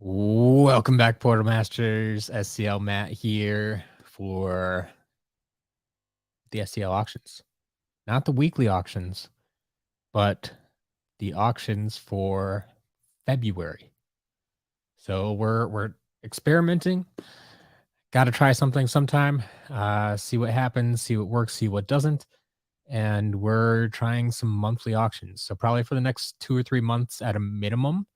Welcome back, Portal Masters. SCL Matt here for the SCL auctions. Not the weekly auctions, but the auctions for February. So we're experimenting. Got to try something sometime. See what happens, see what works, see what doesn't. And we're trying some monthly auctions. So probably for the next 2 or 3 months at a minimum,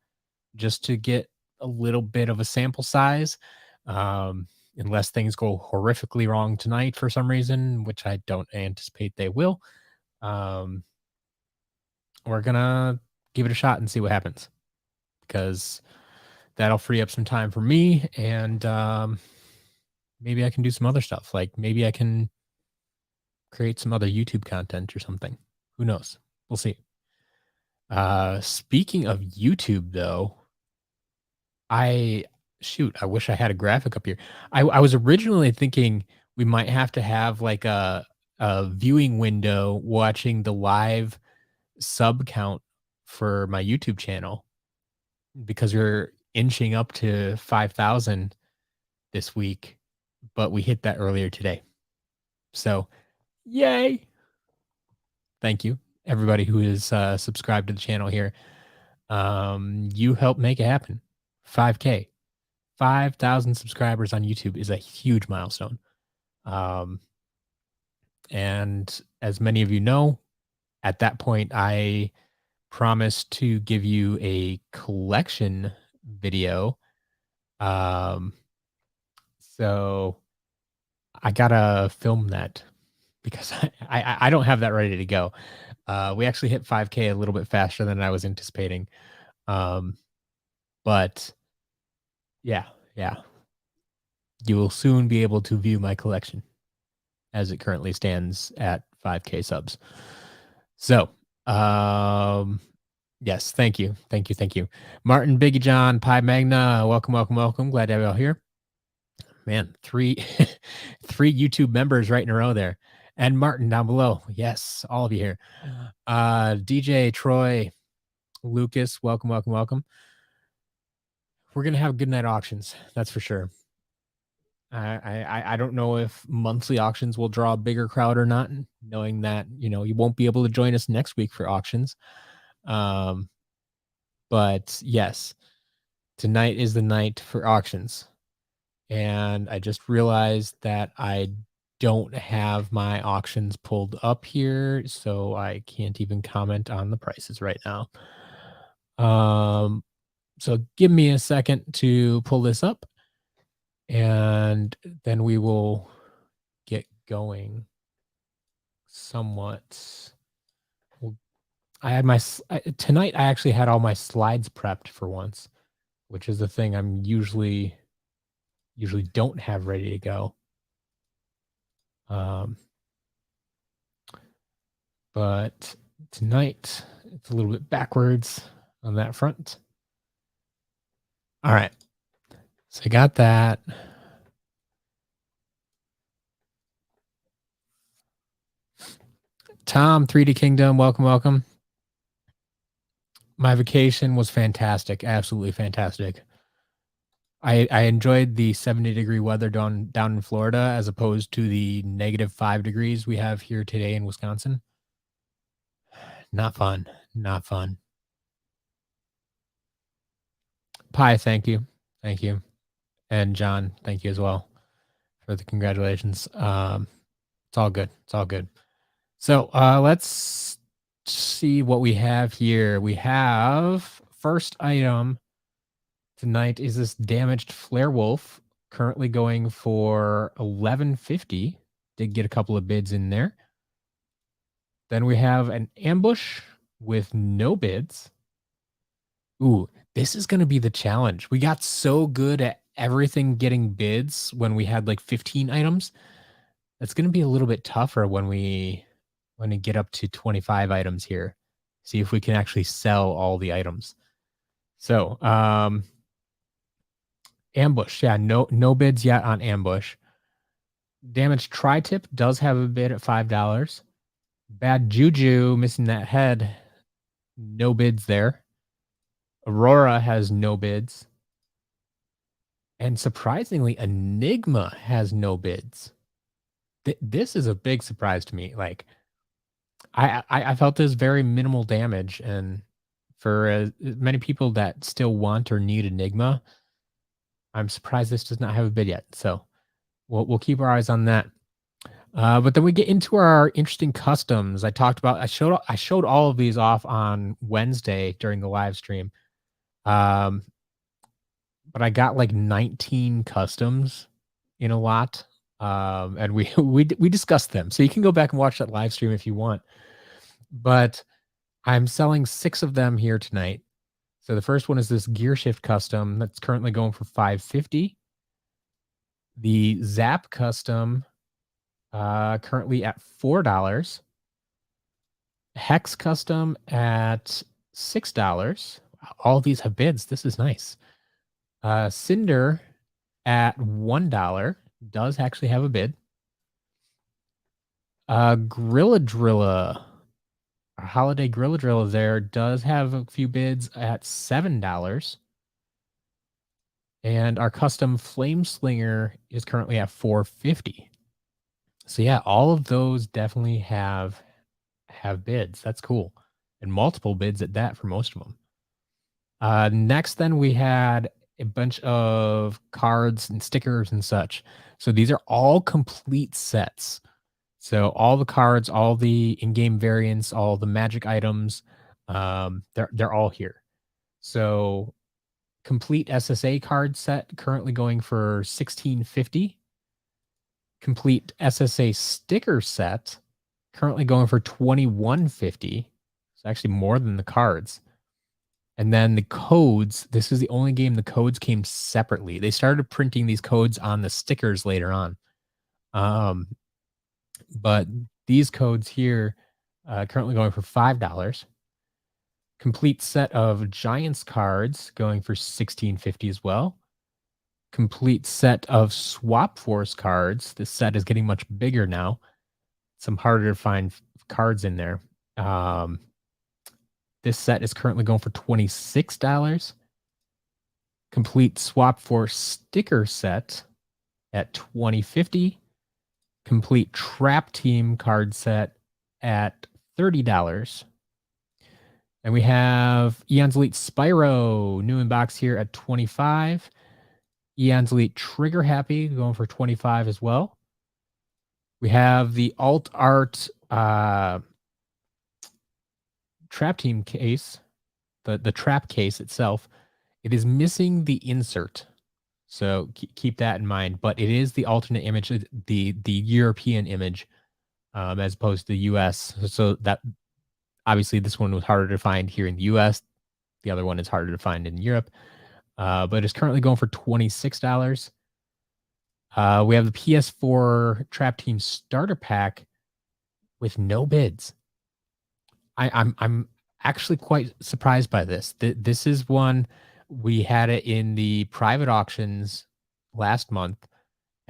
just to get a little bit of a sample size. Unless things go horrifically wrong tonight for some reason, which I don't anticipate they will. Um, we're gonna give it a shot and see what happens, because that'll free up some time for me, and maybe I can do some other stuff. Like maybe I can create some other YouTube content or something. Who knows? We'll see. Speaking of YouTube, though, I wish I had a graphic up here. I was originally thinking we might have to have like a viewing window watching the live sub count for my YouTube channel, because we're inching up to 5,000 this week, but we hit that earlier today. So, yay. Thank you everybody who is subscribed to the channel here. You helped make it happen. 5K. 5,000 subscribers on YouTube is a huge milestone. And as many of you know, at that point, I promised to give you a collection video. So I gotta film that, because I don't have that ready to go. We actually hit 5K a little bit faster than I was anticipating. But yeah, you will soon be able to view my collection as it currently stands at 5K subs. So, yes, thank you. Martin, Biggie John, Pi Magna, welcome. Glad to have you all here. Man, three YouTube members right in a row there. And Martin down below. Yes, all of you here. DJ, Troy, Lucas, welcome. We're gonna have good night auctions, that's for sure. I don't know if monthly auctions will draw a bigger crowd or not, knowing that, you won't be able to join us next week for auctions. But yes, tonight is the night for auctions. And I just realized that I don't have my auctions pulled up here, so I can't even comment on the prices right now. So give me a second to pull this up, and then we will get going somewhat. I had tonight. I actually had all my slides prepped for once, which is the thing I'm usually don't have ready to go. But tonight it's a little bit backwards on that front. All right, so I got that. Tom, 3D Kingdom, welcome. My vacation was fantastic, absolutely fantastic. I enjoyed the 70-degree weather down in Florida, as opposed to the -5 degrees we have here today in Wisconsin. Not fun. Pi, thank you. And John, thank you as well for the congratulations. It's all good. So let's see what we have here. We have first item tonight is this damaged Flare Wolf, currently going for $11.50. Did get a couple of bids in there. Then we have an ambush with no bids. Ooh, this is going to be the challenge. We got so good at everything getting bids when we had like 15 items. That's going to be a little bit tougher when we get up to 25 items here. See if we can actually sell all the items. So, ambush. Yeah, no bids yet on ambush. Damaged tri-tip does have a bid at $5. Bad Juju, missing that head. No bids there. Aurora has no bids. And surprisingly, Enigma has no bids. This is a big surprise to me. Like I felt this very minimal damage, and for many people that still want or need Enigma, I'm surprised this does not have a bid yet. So we'll keep our eyes on that. But then we get into our interesting customs. I showed all of these off on Wednesday during the live stream. Um, but I got like 19 customs in a lot. And we we discussed them. So you can go back and watch that live stream if you want. But I'm selling 6 of them here tonight. So the first one is this gear shift custom that's currently going for 550. The Zap custom currently at $4. Hex custom at $6. All these have bids. This is nice. Cinder at $1 does actually have a bid. Grilla Drilla, our holiday Grilla Drilla there does have a few bids at $7. And our custom Flame Slinger is currently at $450. So yeah, all of those definitely have bids. That's cool. And multiple bids at that for most of them. Next, then we had a bunch of cards and stickers and such. So these are all complete sets. So all the cards, all the in-game variants, all the magic items, they're all here. So complete SSA card set currently going for $16.50. Complete SSA sticker set currently going for $21.50. It's actually more than the cards. And then the codes, this is the only game the codes came separately. They started printing these codes on the stickers later on. But these codes here currently going for $5. Complete set of Giants cards going for $16.50 as well. Complete set of Swap Force cards. This set is getting much bigger now. Some harder to find cards in there. This set is currently going for $26. Complete Swap Force sticker set at $20.50. Complete Trap Team card set at $30. And we have Eon's Elite Spyro, new in box here at $25. Eon's Elite Trigger Happy going for $25 as well. We have the Alt Art Trap Team case, the trap case itself. It is missing the insert, so keep that in mind. But it is the alternate image, the European image, as opposed to the US. So that obviously this one was harder to find here in the US. The other one is harder to find in Europe, but it's currently going for $26. We have the PS4 Trap Team Starter Pack with no bids. I'm actually quite surprised by this. This is one we had it in the private auctions last month,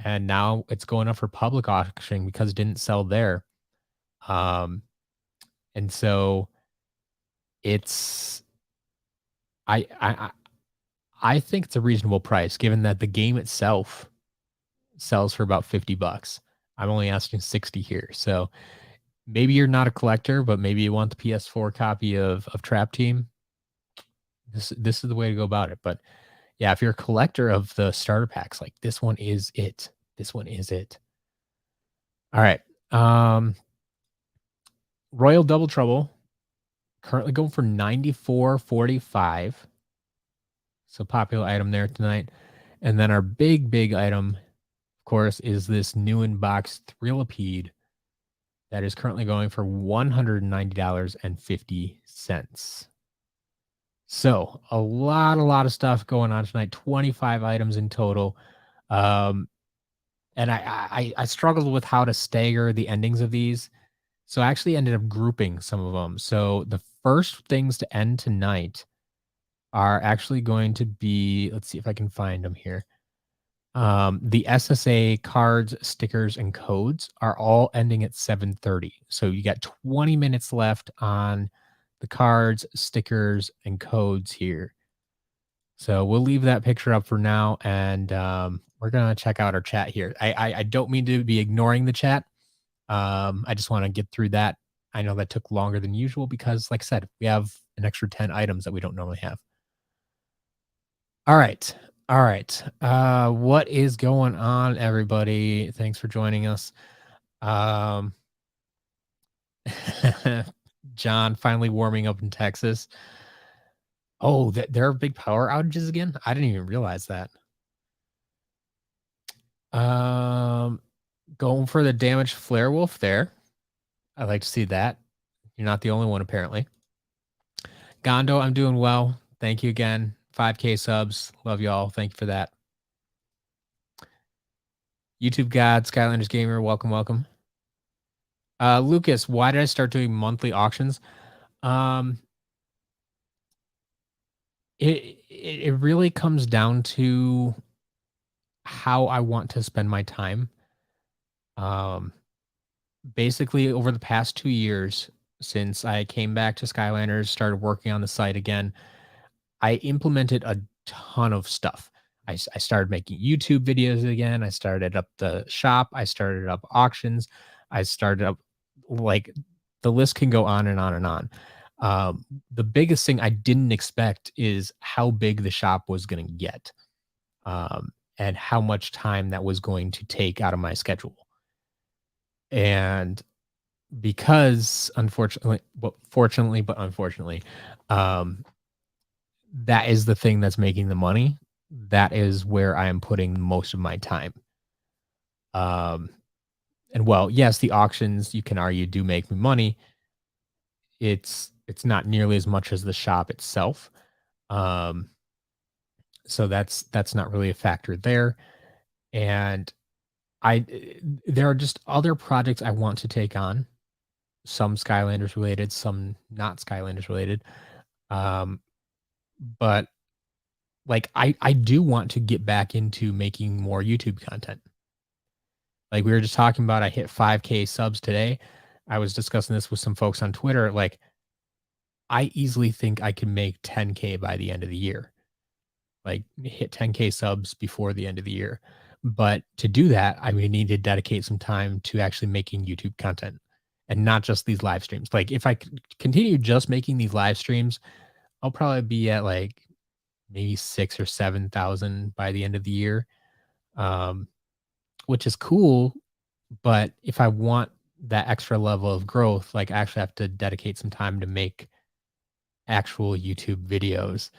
and now it's going up for public auction because it didn't sell there. And so it's I think it's a reasonable price given that the game itself sells for about $50. I'm only asking 60 here. So maybe you're not a collector, but maybe you want the PS4 copy of Trap Team. This is the way to go about it. But yeah, if you're a collector of the starter packs, like this one is it. This one is it. All right. Royal Double Trouble currently going for $94.45. So popular item there tonight. And then our big item, of course, is this new in box Thrillipede that is currently going for $190.50. So a lot of stuff going on tonight. 25 items in total. And I struggled with how to stagger the endings of these. So I actually ended up grouping some of them. So the first things to end tonight are actually going to be, let's see if I can find them here. The SSA cards, stickers, and codes are all ending at 7:30. So you got 20 minutes left on the cards, stickers, and codes here. So we'll leave that picture up for now, and we're gonna check out our chat here. I don't mean to be ignoring the chat. I just want to get through that. I know that took longer than usual because, like I said, we have an extra 10 items that we don't normally have. All right. All right. What is going on, everybody? Thanks for joining us. Um, John finally warming up in Texas. Oh, there are big power outages again? I didn't even realize that. Um, Going for the damaged Flare Wolf there. I like to see that. You're not the only one, apparently. Gondo, I'm doing well. Thank you again. 5K subs. Love y'all. Thank you for that. YouTube God, Skylanders Gamer, welcome, welcome. Lucas, why did I start doing monthly auctions? Um, it really comes down to how I want to spend my time. Um, Basically over the past 2 years since I came back to Skylanders, started working on the site again, I implemented a ton of stuff. I started making YouTube videos again. I started up the shop. I started up auctions. I started up like the list can go on and on and on. The biggest thing I didn't expect is how big the shop was going to get, and how much time that was going to take out of my schedule. And because unfortunately, well, fortunately, but unfortunately, um, that is the thing that's making the money. That is where I am putting most of my time. Um, and well, yes, the auctions you can argue do make me money. It's not nearly as much as the shop itself. Um, so that's not really a factor there. And I there are just other projects I want to take on. Some Skylanders related, some not Skylanders related. Um, but like I do want to get back into making more YouTube content. Like we were just talking about, I hit 5K subs today. I was discussing this with some folks on Twitter. Like I easily think I can make 10K by the end of the year. Like hit 10K subs before the end of the year. But to do that, I would need to dedicate some time to actually making YouTube content and not just these live streams. Like if I continue just making these live streams, I'll probably be at like maybe 6 or 7,000 by the end of the year. Um, which is cool. But if I want that extra level of growth, like I actually have to dedicate some time to make actual YouTube videos,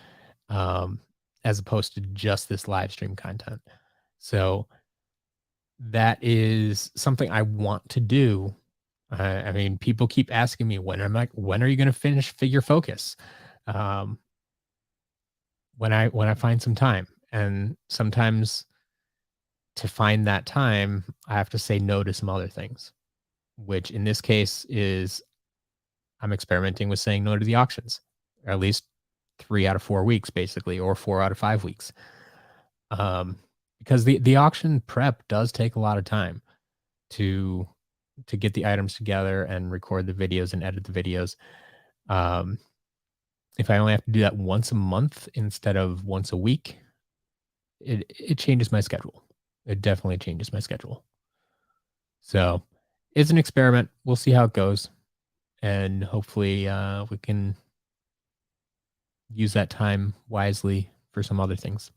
um, as opposed to just this live stream content. So that is something I want to do. I mean, people keep asking me when are you going to finish Figure Focus? Um, when I find some time, and sometimes to find that time, I have to say no to some other things, which in this case is I'm experimenting with saying no to the auctions, or at least 3 out of 4 weeks, basically, or 4 out of 5 weeks. Because the auction prep does take a lot of time to get the items together and record the videos and edit the videos. Um, if I only have to do that once a month instead of once a week, it changes my schedule. It definitely changes my schedule. So it's an experiment. We'll see how it goes. And hopefully we can use that time wisely for some other things.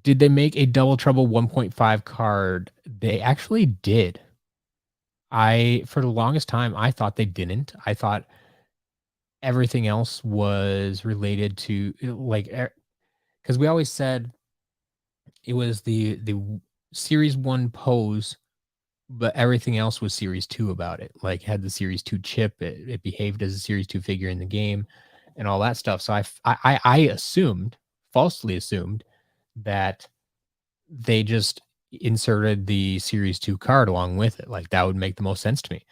Did they make a Double Trouble 1.5 card? They actually did. For the longest time, I thought they didn't. I thought everything else was related to like, because we always said it was the Series 1 pose, but everything else was Series 2 about it. Like had the Series 2 chip, it behaved as a Series 2 figure in the game and all that stuff. So I assumed, falsely assumed, that they just inserted the Series 2 card along with it. Like that would make the most sense to me.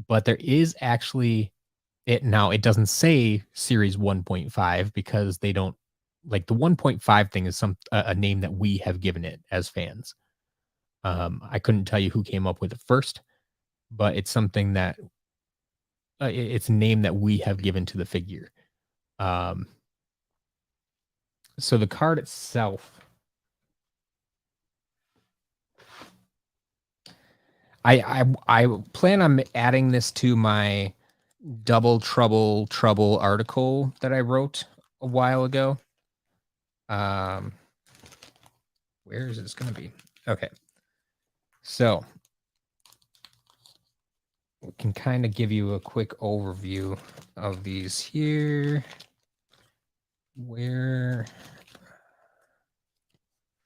But there is actually it doesn't say Series 1.5 because they don't like the 1.5 thing is a name that we have given it as fans. I couldn't tell you who came up with it first, but it's something that it's a name that we have given to the figure. Um, so the card itself, I plan on adding this to my Double Trouble article that I wrote a while ago. Where is this going to be? Okay. So we can kind of give you a quick overview of these here. Where,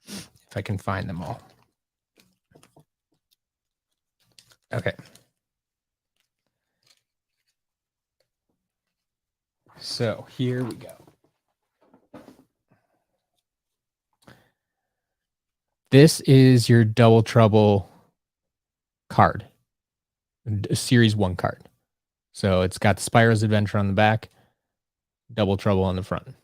if I can find them all. Okay. So here we go. This is your Double Trouble card, Series 1 card. So it's got Spyro's Adventure on the back, Double Trouble on the front.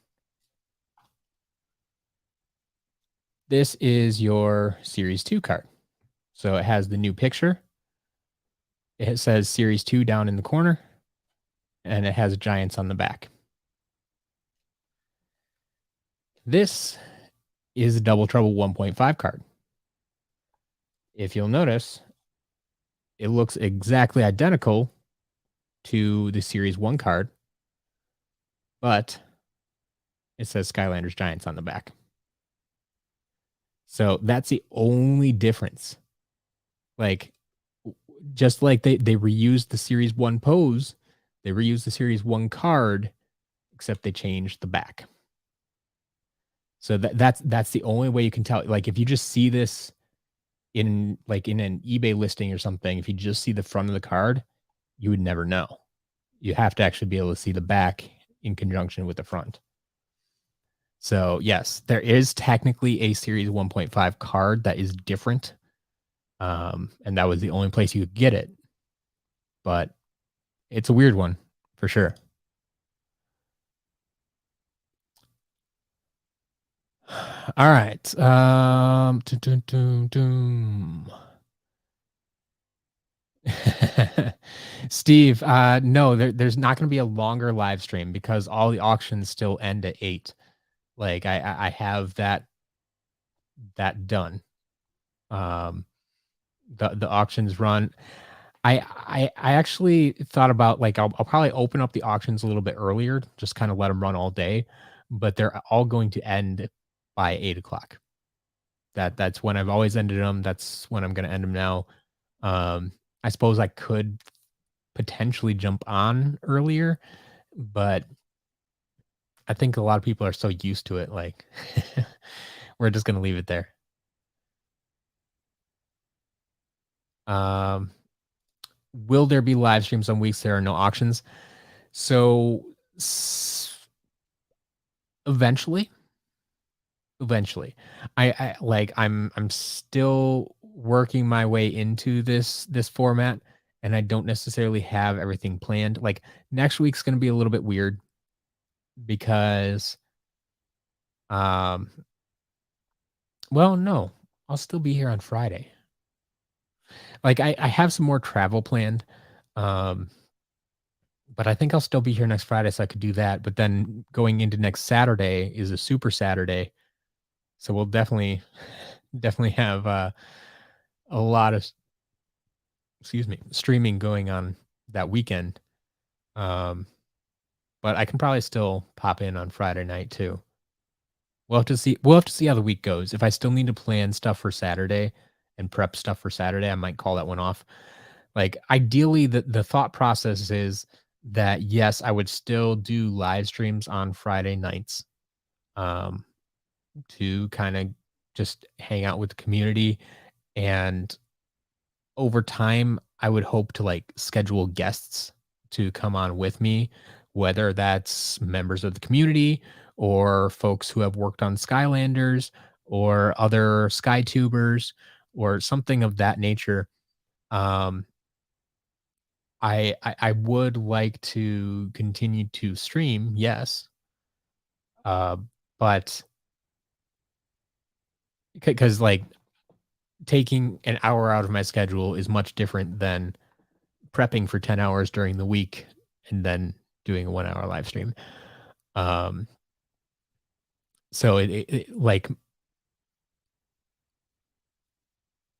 This is your Series 2 card. So it has the new picture. It says Series 2 down in the corner, and it has Giants on the back. This is a Double Trouble 1.5 card. If you'll notice, it looks exactly identical to the Series 1 card, but it says Skylanders Giants on the back. So that's the only difference. Like, just like they reused the Series 1 pose, they reused the Series 1 card, except they changed the back. So that's the only way you can tell. Like, if you just see this in an eBay listing or something, if you just see the front of the card, you would never know. You have to actually be able to see the back in conjunction with the front. So yes, there is technically a Series 1.5 card that is different. And that was the only place you could get it. But it's a weird one for sure. All right. Steve, no, there's not going to be a longer live stream because all the auctions still end at 8. Like I have that done. The auctions run. I actually thought about, like, I'll probably open up the auctions a little bit earlier, just kind of let them run all day, but they're all going to end by 8 o'clock. That's when I've always ended them. That's when I'm going to end them now. I suppose I could potentially jump on earlier, but I think a lot of people are so used to it. Like, we're just going to leave it there. Will there be live streams on weeks there are no auctions? So eventually, I'm still working my way into this format, and I don't necessarily have everything planned. Like, next week's going to be a little bit weird because, um, well, no, I'll still be here on Friday. Like, I have some more travel planned, um, but I think I'll still be here next Friday, so I could do that. But then going into next Saturday is a Super Saturday, so we'll definitely have a lot of, excuse me, streaming going on that weekend. Um, but I can probably still pop in on Friday night too. We'll have to see. We'll have to see how the week goes. If I still need to plan stuff for Saturday and prep stuff for Saturday, I might call that one off. Like, ideally, the thought process is that yes, I would still do live streams on Friday nights, um, to kind of just hang out with the community. And over time, I would hope to, like, schedule guests to come on with me, whether that's members of the community or folks who have worked on Skylanders or other SkyTubers or something of that nature. Um, I would like to continue to stream, yes, uh, but because, like, taking an hour out of my schedule is much different than prepping for 10 hours during the week and then doing a 1 hour live stream. Um, so like,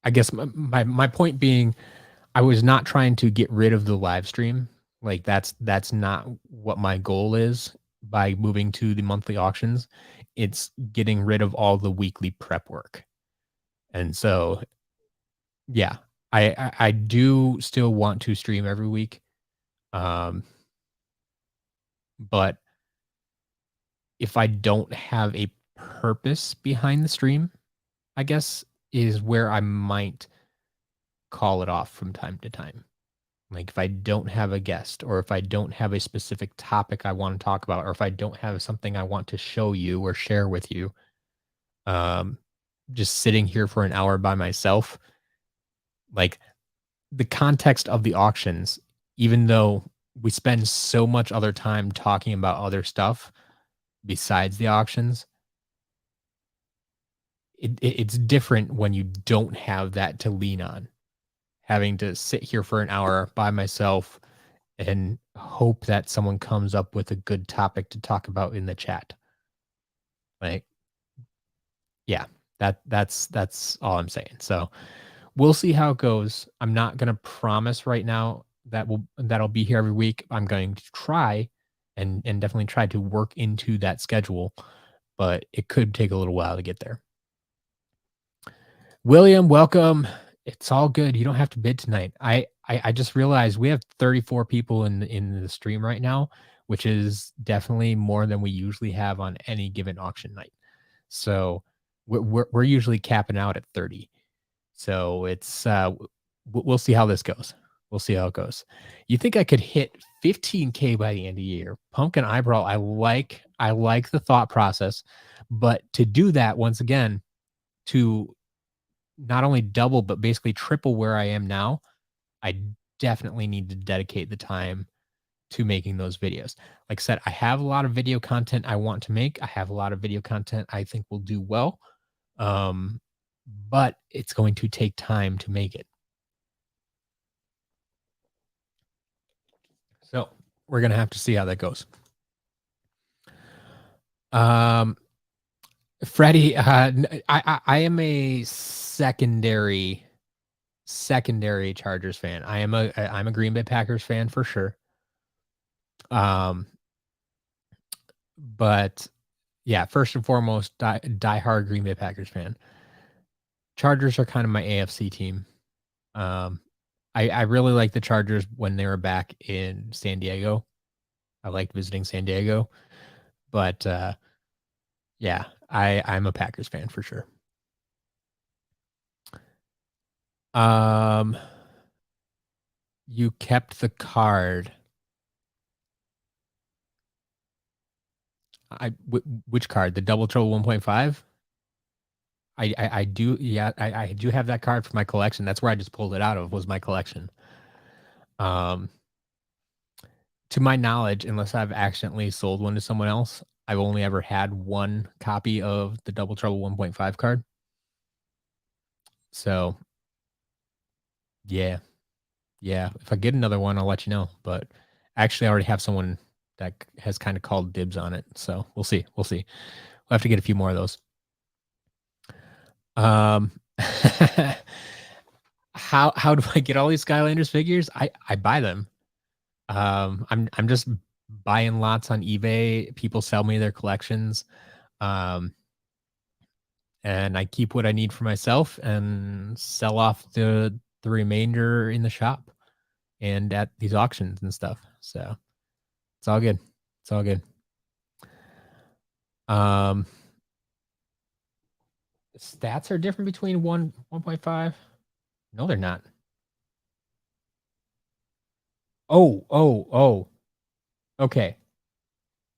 I guess my point being, I was not trying to get rid of the live stream. Like that's not what my goal is by moving to the monthly auctions. It's getting rid of all the weekly prep work. And so, yeah, I do still want to stream every week. Um, but if I don't have a purpose behind the stream, I guess is where I might call it off from time to time. Like if I don't have a guest, or if I don't have a specific topic I want to talk about, or if I don't have something I want to show you or share with you, um, just sitting here for an hour by myself, like the context of the auctions, even though we spend so much other time talking about other stuff besides the auctions, it's different when you don't have that to lean on. Having to sit here for an hour by myself and hope that someone comes up with a good topic to talk about in the chat. Like, yeah, that's all I'm saying. So we'll see how it goes. I'm not gonna promise right now that that'll be here every week. I'm going to try and definitely try to work into that schedule, but it could take a little while to get there. William, welcome. It's all good. You don't have to bid tonight. I just realized we have 34 people in the stream right now, which is definitely more than we usually have on any given auction night. So we're usually capping out at 30. So it's we'll see how this goes. We'll see how it goes. You think I could hit 15K by the end of the year? Pumpkin eyebrow. I like the thought process, but to do that once again, to not only double but basically triple where I am now, I definitely need to dedicate the time to making those videos. Like I said, I have a lot of video content I want to make. I have a lot of video content I think will do well. But it's going to take time to make it. So we're going to have to see how that goes. Freddie, I am a secondary Chargers fan. I'm a Green Bay Packers fan for sure. But yeah, first and foremost, diehard Green Bay Packers fan. Chargers are kind of my AFC team. I really like the Chargers when they were back in San Diego. I liked visiting San Diego, but yeah, I'm a Packers fan for sure. You kept the card. Which card? The Double Trouble 1.5? I do, yeah, I do have that card for my collection. That's where I just pulled it out of, was my collection. To my knowledge, unless I've accidentally sold one to someone else, I've only ever had one copy of the Double Trouble 1.5 card. So, yeah. Yeah. If I get another one, I'll let you know. But actually, I already have someone that has kind of called dibs on it. So we'll see. We'll see. We'll have to get a few more of those. How do I get all these Skylanders figures? I buy them. I'm just buying lots on eBay. People sell me their collections. And I keep what I need for myself and sell off the remainder in the shop and at these auctions and stuff. So it's all good. It's all good. Stats are different between 1.5. No, they're not. Oh. Okay.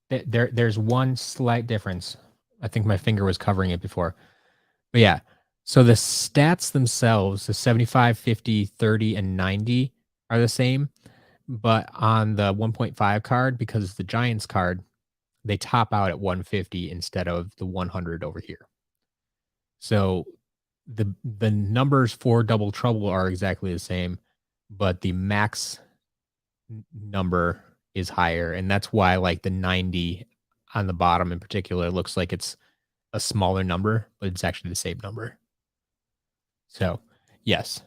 There's one slight difference. I think my finger was covering it before. But yeah. So the stats themselves, the 75, 50, 30, and 90 are the same. But on the 1.5 card, because it's the Giants card, they top out at 150 instead of the 100 over here. So the numbers for Double Trouble are exactly the same, but the max number is higher, and that's why like the 90 on the bottom in particular looks like it's a smaller number, but it's actually the same number. So, yes,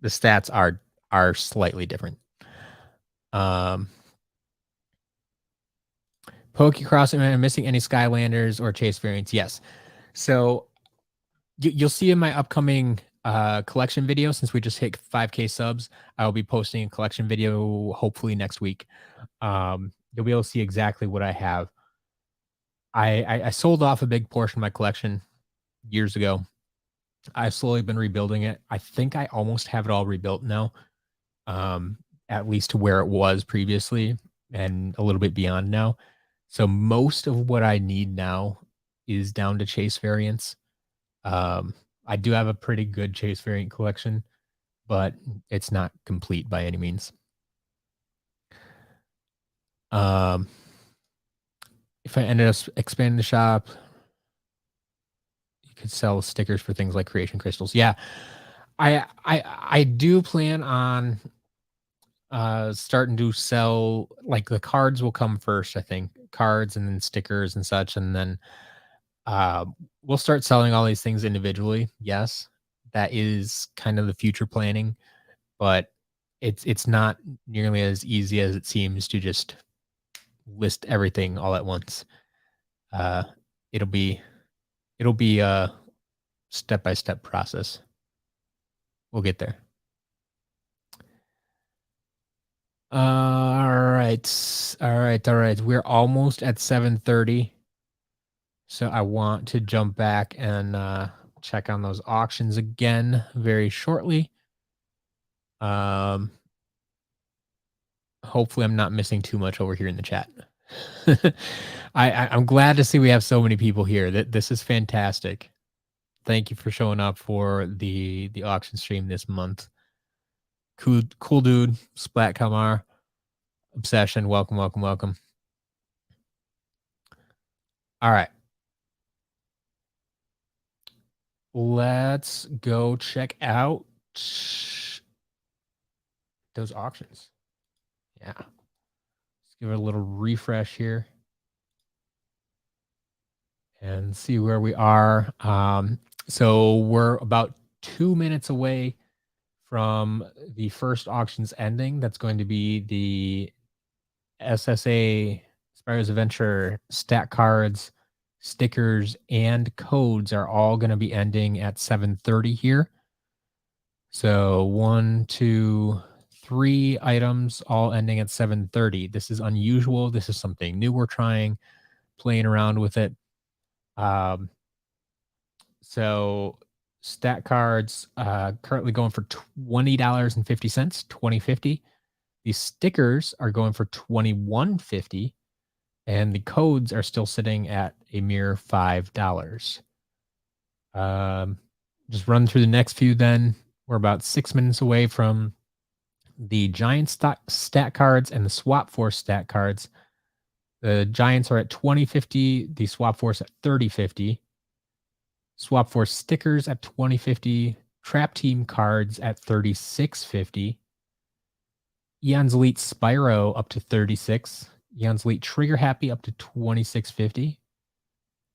the stats are slightly different. Pokecross, am I missing any Skylanders or Chase variants? Yes. So you'll see in my upcoming collection video, since we just hit 5K subs, I will be posting a collection video hopefully next week. You'll be able to see exactly what I have. I sold off a big portion of my collection years ago. I've slowly been rebuilding it. I think I almost have it all rebuilt now, at least to where it was previously and a little bit beyond now. So most of what I need now is down to chase variants. I do have a pretty good chase variant collection, but it's not complete by any means. If I ended up expanding the shop, you could sell stickers for things like creation crystals. Yeah, I do plan on starting to sell, like, the cards will come first, I think. Cards and then stickers and such, and then we'll start selling all these things individually. Yes, that is kind of the future planning, but it's not nearly as easy as it seems to just list everything all at once. Uh, it'll be a step-by-step process. We'll get there. All right. We're almost at 7:30. So I want to jump back and check on those auctions again very shortly. Hopefully I'm not missing too much over here in the chat. I'm glad to see we have so many people here. This is fantastic. Thank you for showing up for the auction stream this month. Cool dude, Splat Kamar, Obsession, welcome. All right. Let's go check out those auctions. Yeah. Let's give it a little refresh here and see where we are. So we're about 2 minutes away from the first auctions ending. That's going to be the SSA Spyro's Adventure stat cards, stickers, and codes are all going to be ending at 7:30 here. So 1, 2, 3 items all ending at 7:30. This is unusual. This is something new we're trying, playing around with it. So stat cards currently going for $20.50, $20.50. These stickers are going for $21.50, and the codes are still sitting at a mere $5. Just run through the next few then. We're about 6 minutes away from the Giant stat cards and the Swap Force stat cards. The Giants are at $20.50, the Swap Force at $30.50. Swap Force stickers at $20.50, Trap Team cards at $36.50. Eon's Elite Spyro up to $36. Eon's Elite Trigger Happy up to $26.50.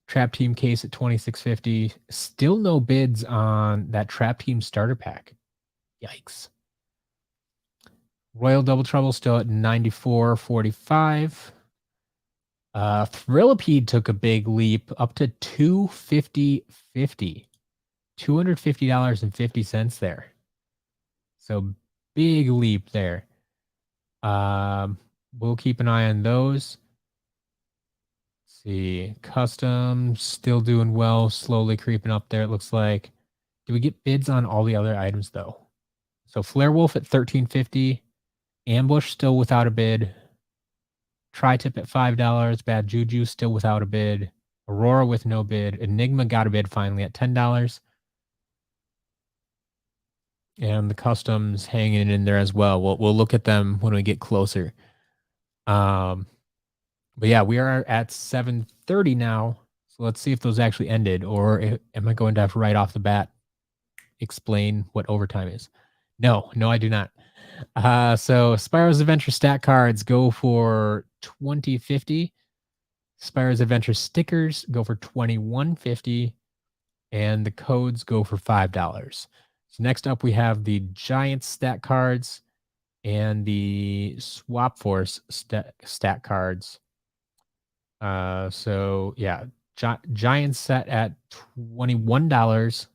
Trap Team case at $26.50. Still no bids on that Trap Team starter pack. Yikes. Royal Double Trouble still at $94.45. Thrillipede took a big leap up to $250.50. $250.50 there. So big leap there. We'll keep an eye on those. Let's see. Custom still doing well, slowly creeping up there, it looks like. Did we get bids on all the other items though? So Flare Wolf at $13.50. Ambush still without a bid. Tri-Tip at $5. Bad Juju still without a bid. Aurora with no bid. Enigma got a bid finally at $10. And the customs hanging in there as well. We'll look at them when we get closer. But yeah, we are at 7:30 now. So let's see if those actually ended, or am I going to have to right off the bat explain what overtime is? No, I do not. So Spyro's Adventure stat cards go for 20.50. Spyro's Adventure stickers go for 21.50, and the codes go for $5. So next up we have the Giant stat cards and the Swap Force stat cards. So yeah, Giant set at $21,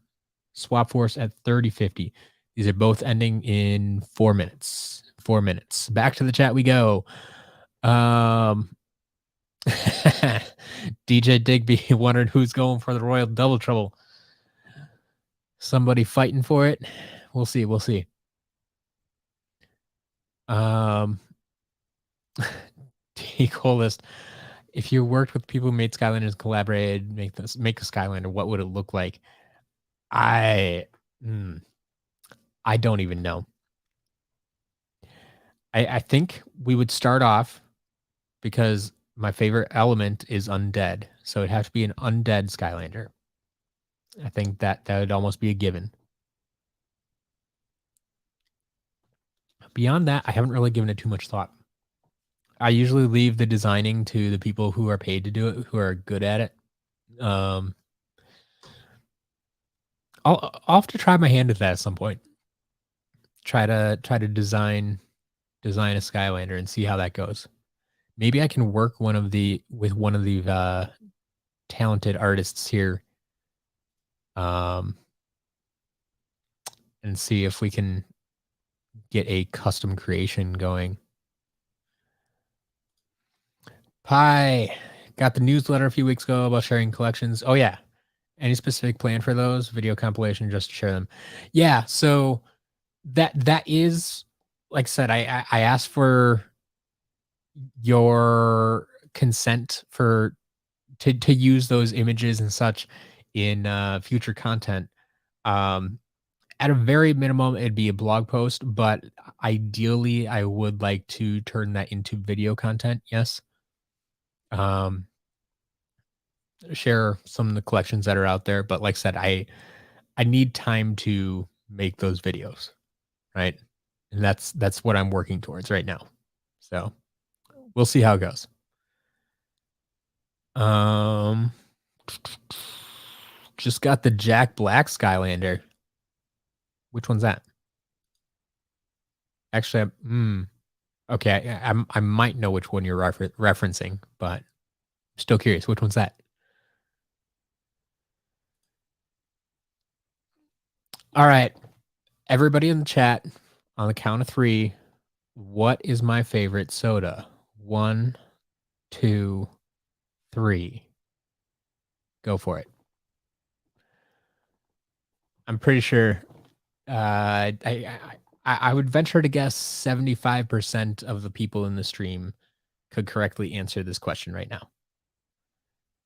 Swap Force at 30.50. These are both ending in 4 minutes. 4 minutes. Back to the chat we go. DJ Digby wondered who's going for the Royal Double Trouble. Somebody fighting for it. We'll see. We'll see. T-Coolest. If you worked with people who made Skylanders, collaborated, make a Skylander, what would it look like? I I don't even know. I think we would start off because my favorite element is undead, so it'd have to be an undead Skylander. I think that would almost be a given. Beyond that, I haven't really given it too much thought. I usually leave the designing to the people who are paid to do it, who are good at it. I'll have to try my hand at that at some point. Try to design a Skylander and see how that goes. Maybe I can work with one of the talented artists here, and see if we can get a custom creation going. Pie got the newsletter a few weeks ago about sharing collections. Oh yeah. Any specific plan for those? Video compilation just to share them. Yeah, so that is, like I said, I asked for your consent to use those images and such in future content. At a very minimum, it'd be a blog post, but ideally, I would like to turn that into video content. Yes. Share some of the collections that are out there, but like I said, I need time to make those videos, right? And that's what I'm working towards right now. So we'll see how it goes. Just got the Jack Black Skylander. Which one's that? Actually, okay, I might know which one you're referencing, but I'm still curious. Which one's that? All right, everybody in the chat, on the count of 3, what is my favorite soda? 1, 2, 3. Go for it. I'm pretty sure. I would venture to guess 75% of the people in the stream could correctly answer this question right now.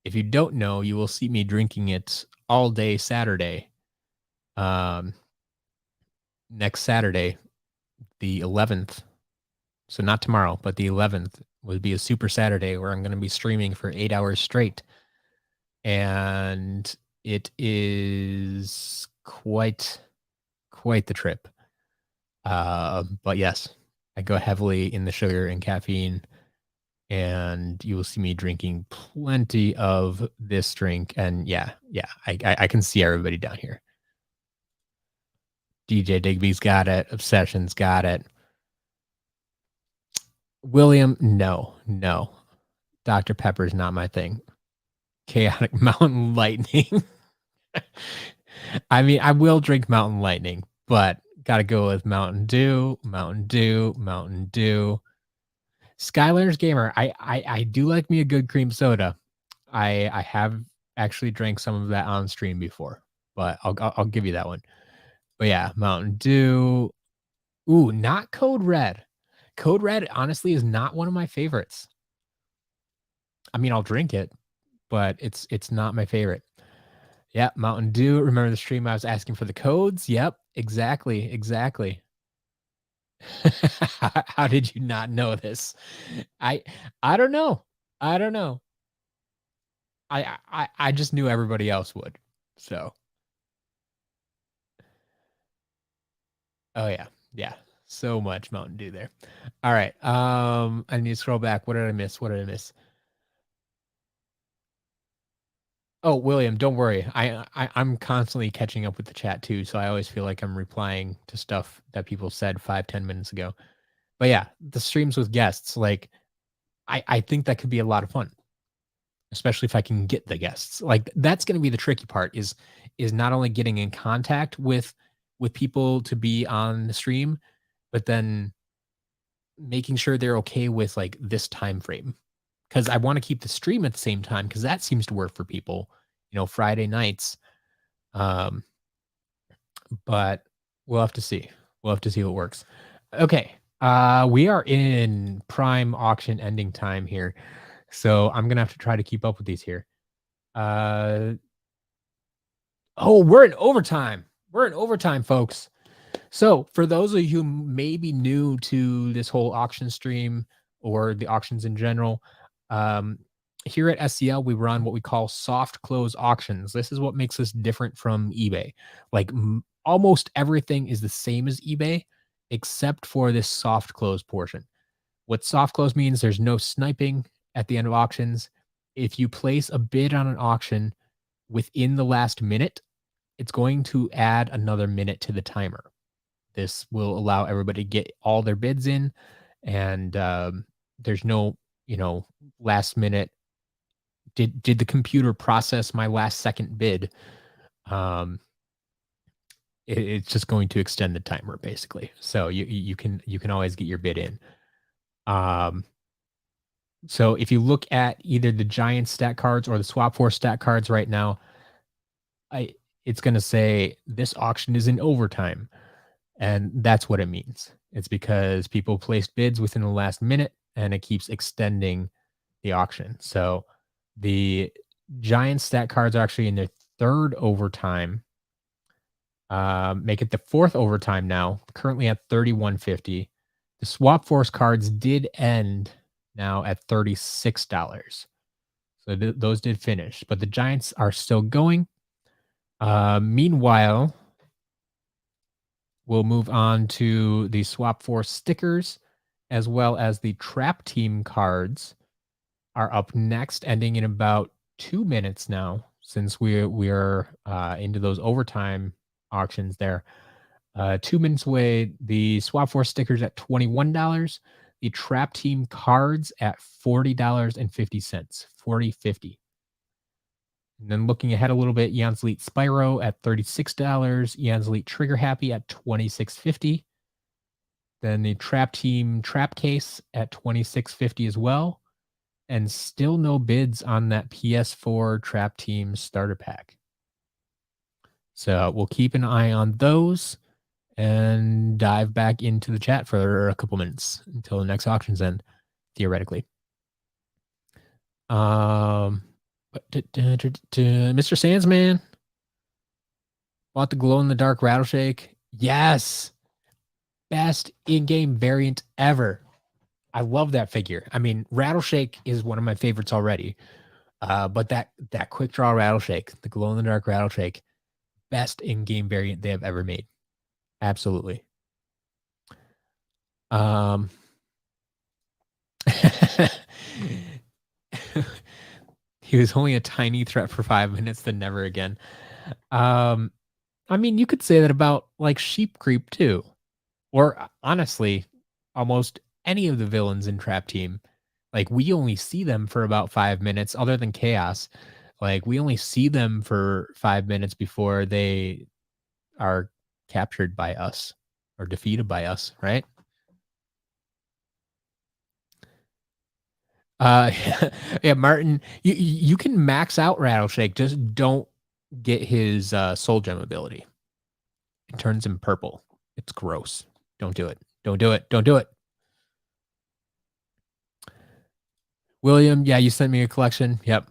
If you don't know, you will see me drinking it all day Saturday. Next Saturday, the 11th. So not tomorrow, but the 11th would be a super Saturday where I'm going to be streaming for 8 hours straight. And it is quite the trip. But yes, I go heavily in the sugar and caffeine, and you will see me drinking plenty of this drink. And yeah, I can see everybody down here. DJ Digby's got it. Obsession's got it. William, no. Dr. Pepper's not my thing. Chaotic Mountain Lightning. I mean, I will drink Mountain Lightning, but gotta go with Mountain Dew. Skylanders Gamer, I do like me a good cream soda. I have actually drank some of that on stream before, but I'll give you that one. But yeah, Mountain Dew. Ooh, not Code Red. Code Red honestly is not one of my favorites. I mean, I'll drink it, but it's not my favorite. Yeah, Mountain Dew. Remember the stream I was asking for the codes? Yep, exactly. How did you not know this? I don't know. I just knew everybody else would. So. Oh yeah. So much Mountain Dew there. All right. I need to scroll back. What did I miss? What did I miss? Oh, William, don't worry. I'm constantly catching up with the chat too, so I always feel like I'm replying to stuff that people said 5, 10 minutes ago. But yeah, the streams with guests, like I think that could be a lot of fun, especially if I can get the guests. Like that's going to be the tricky part is not only getting in contact with people to be on the stream, but then making sure they're okay with like this time frame. Because I want to keep the stream at the same time because that seems to work for people, Friday nights. Um, but we'll have to see. We'll have to see what works. Okay. We are in prime auction ending time here. So I'm gonna have to try to keep up with these here. Uh oh, we're in overtime. We're in overtime, folks. So, for those of you who may be new to this whole auction stream or the auctions in general, um, here at SCL, we run what we call soft close auctions. This is what makes us different from eBay. Like almost everything is the same as eBay, except for this soft close portion. What soft close means, there's no sniping at the end of auctions. If you place a bid on an auction within the last minute, it's going to add another minute to the timer. This will allow everybody to get all their bids in, and there's no, last minute. Did the computer process my last second bid? Um, it's just going to extend the timer basically. So you can always get your bid in. Um, so if you look at either the giant stat cards or the swap force stat cards right now, I it's going to say this auction is in overtime. And that's what it means. It's because people placed bids within the last minute and it keeps extending the auction. So the giant stat cards are actually in their third overtime. Make it the fourth overtime now, currently at 31.50. The swap force cards did end now at $36. So those did finish, but the giants are still going. Meanwhile, we'll move on to the Swap Force stickers, as well as the Trap Team cards are up next, ending in about 2 minutes now, since we're into those overtime auctions there. 2 minutes away, the Swap Force stickers at $21, the Trap Team cards at $40.50, 40.50. And then looking ahead a little bit, Jan's Elite Spyro at $36, Jan's Elite Trigger Happy at $26.50. Then the Trap Team Trap Case at $26.50 as well. And still no bids on that PS4 Trap Team Starter Pack. So we'll keep an eye on those and dive back into the chat for a couple minutes until the next auctions end, theoretically. Mr. Sandsman bought the glow in the dark Rattleshake. Yes. Best in-game variant ever. I love that figure. I mean, Rattleshake is one of my favorites already. But that quick draw Rattleshake, the glow in the dark Rattleshake, best in-game variant they have ever made. Absolutely. He was only a tiny threat for 5 minutes, then never again. I mean, you could say that about like Sheep Creep too. Or honestly, almost any of the villains in Trap Team. Like we only see them for about 5 minutes, other than Chaos. Like we only see them for 5 minutes before they are captured by us or defeated by us, right? Yeah, Martin, you can max out Rattleshake, just don't get his soul gem ability. It turns him purple. It's gross. Don't do it. Don't do it. Don't do it. William, yeah, you sent me a collection. Yep.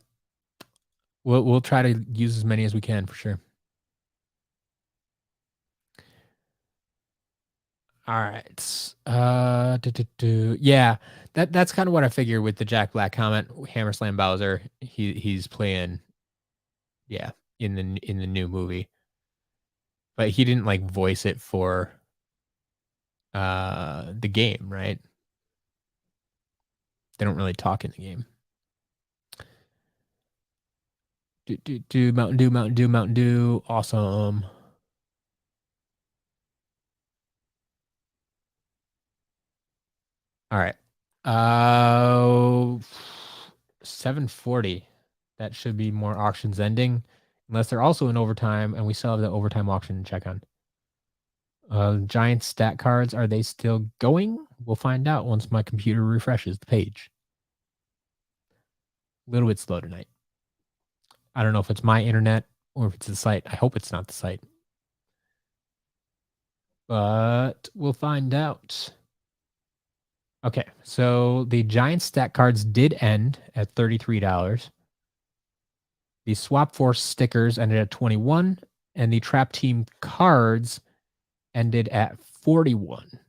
We'll try to use as many as we can for sure. All right. Yeah, that's kind of what I figured with the Jack Black comment. Hammer Slam Bowser. He's playing, yeah, in the new movie, but he didn't like voice it for the game, right? They don't really talk in the game. Mountain Dew, Mountain Dew, Mountain Dew. Awesome. All right. 7:40. That should be more auctions ending, unless they're also in overtime, and we still have the overtime auction to check on. Giant stat cards, are they still going? We'll find out once my computer refreshes the page. A little bit slow tonight. I don't know if it's my internet or if it's the site. I hope it's not the site. But we'll find out. Okay, so the giant stat cards did end at $33. The Swap Force stickers ended at 21, and the Trap Team cards ended at 41.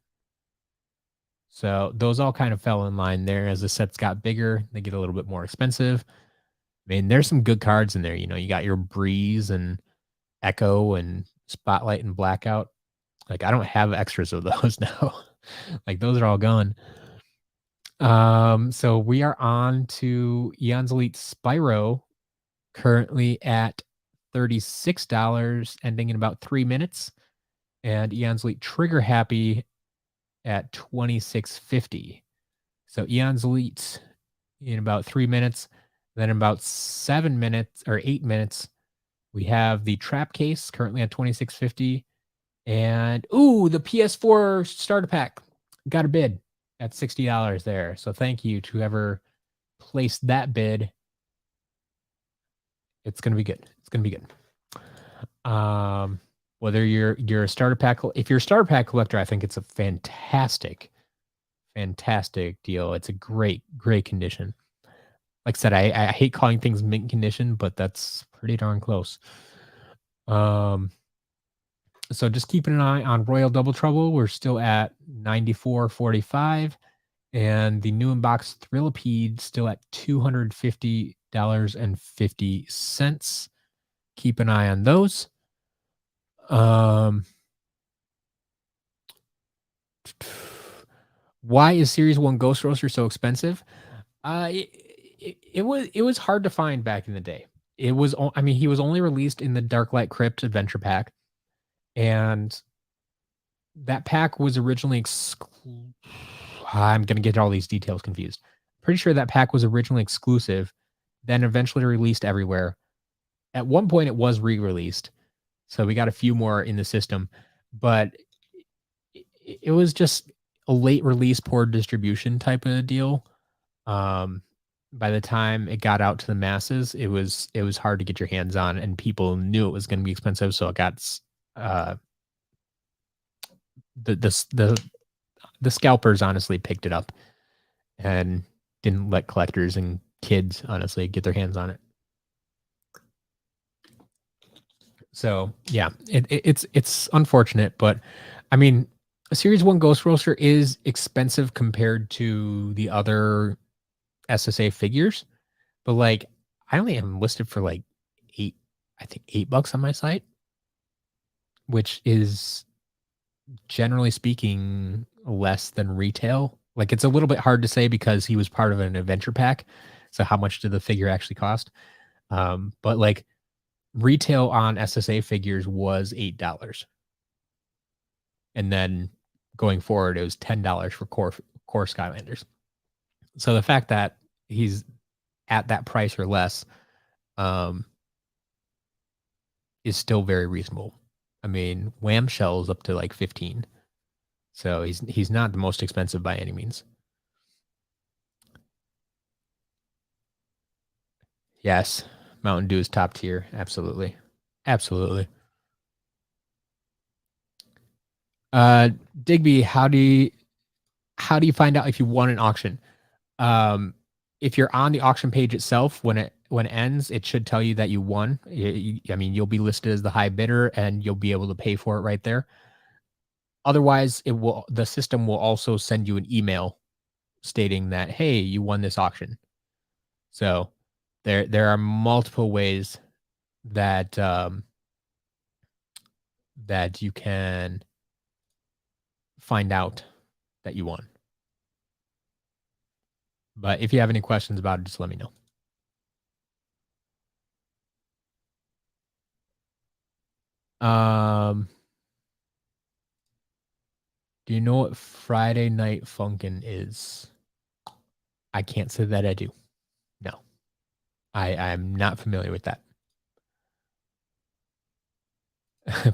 So those all kind of fell in line there. As the sets got bigger, they get a little bit more expensive. I mean, there's some good cards in there. You know, you got your Breeze and Echo and Spotlight and Blackout. Like, I don't have extras of those now. Like, those are all gone. So we are on to Eon's Elite Spyro, currently at $36, ending in about 3 minutes. And Eon's Elite Trigger Happy at $26.50. So Eon's Elite in about 3 minutes. Then in about 7 minutes or 8 minutes, we have the Trap Case currently at $26.50. And ooh, the PS4 starter pack got a bid at $60 there. So thank you to whoever placed that bid. It's gonna be good. It's gonna be good. Whether you're a starter pack, if you're a starter pack collector, I think it's a fantastic deal. It's a great condition. Like I said, I hate calling things mint condition, but that's pretty darn close. So just keeping an eye on Royal Double Trouble. We're still at $94.45, and the new inbox Thrillipede still at $250.50. Keep an eye on those. Why is Series 1 Ghost Roaster so expensive? It was hard to find back in the day. It was, I mean, he was only released in the Darklight Crypt Adventure Pack, and that pack was originally I'm gonna get all these details confused. Pretty sure that pack was originally exclusive, then eventually released everywhere. At one point, it was re-released, so we got a few more in the system, but it was just a late release, poor distribution type of deal. By the time it got out to the masses, it was hard to get your hands on, and people knew it was going to be expensive, so it got the scalpers honestly picked it up and didn't let collectors and kids honestly get their hands on it. So yeah, it's unfortunate, but I mean, a Series 1 Ghost Roaster is expensive compared to the other SSA figures, but like I only have them listed for like $8 on my site, which is generally speaking less than retail. Like it's a little bit hard to say because he was part of an adventure pack. So how much did the figure actually cost? But like retail on SSA figures was $8. And then going forward, it was $10 for core Skylanders. So the fact that he's at that price or less is still very reasonable. I mean, Wham Shell's up to like 15. So he's not the most expensive by any means. Yes, Mountain Dew is top tier. Absolutely. Absolutely. Digby, how do you find out if you won an auction? If you're on the auction page itself, when it ends, it should tell you that you won. I mean, you'll be listed as the high bidder, and you'll be able to pay for it right there. Otherwise, the system will also send you an email stating that, hey, you won this auction. So there are multiple ways that that you can find out that you won. But if you have any questions about it, just let me know. Do you know what Friday Night Funkin' is? I can't say that I do. No. I'm not familiar with that.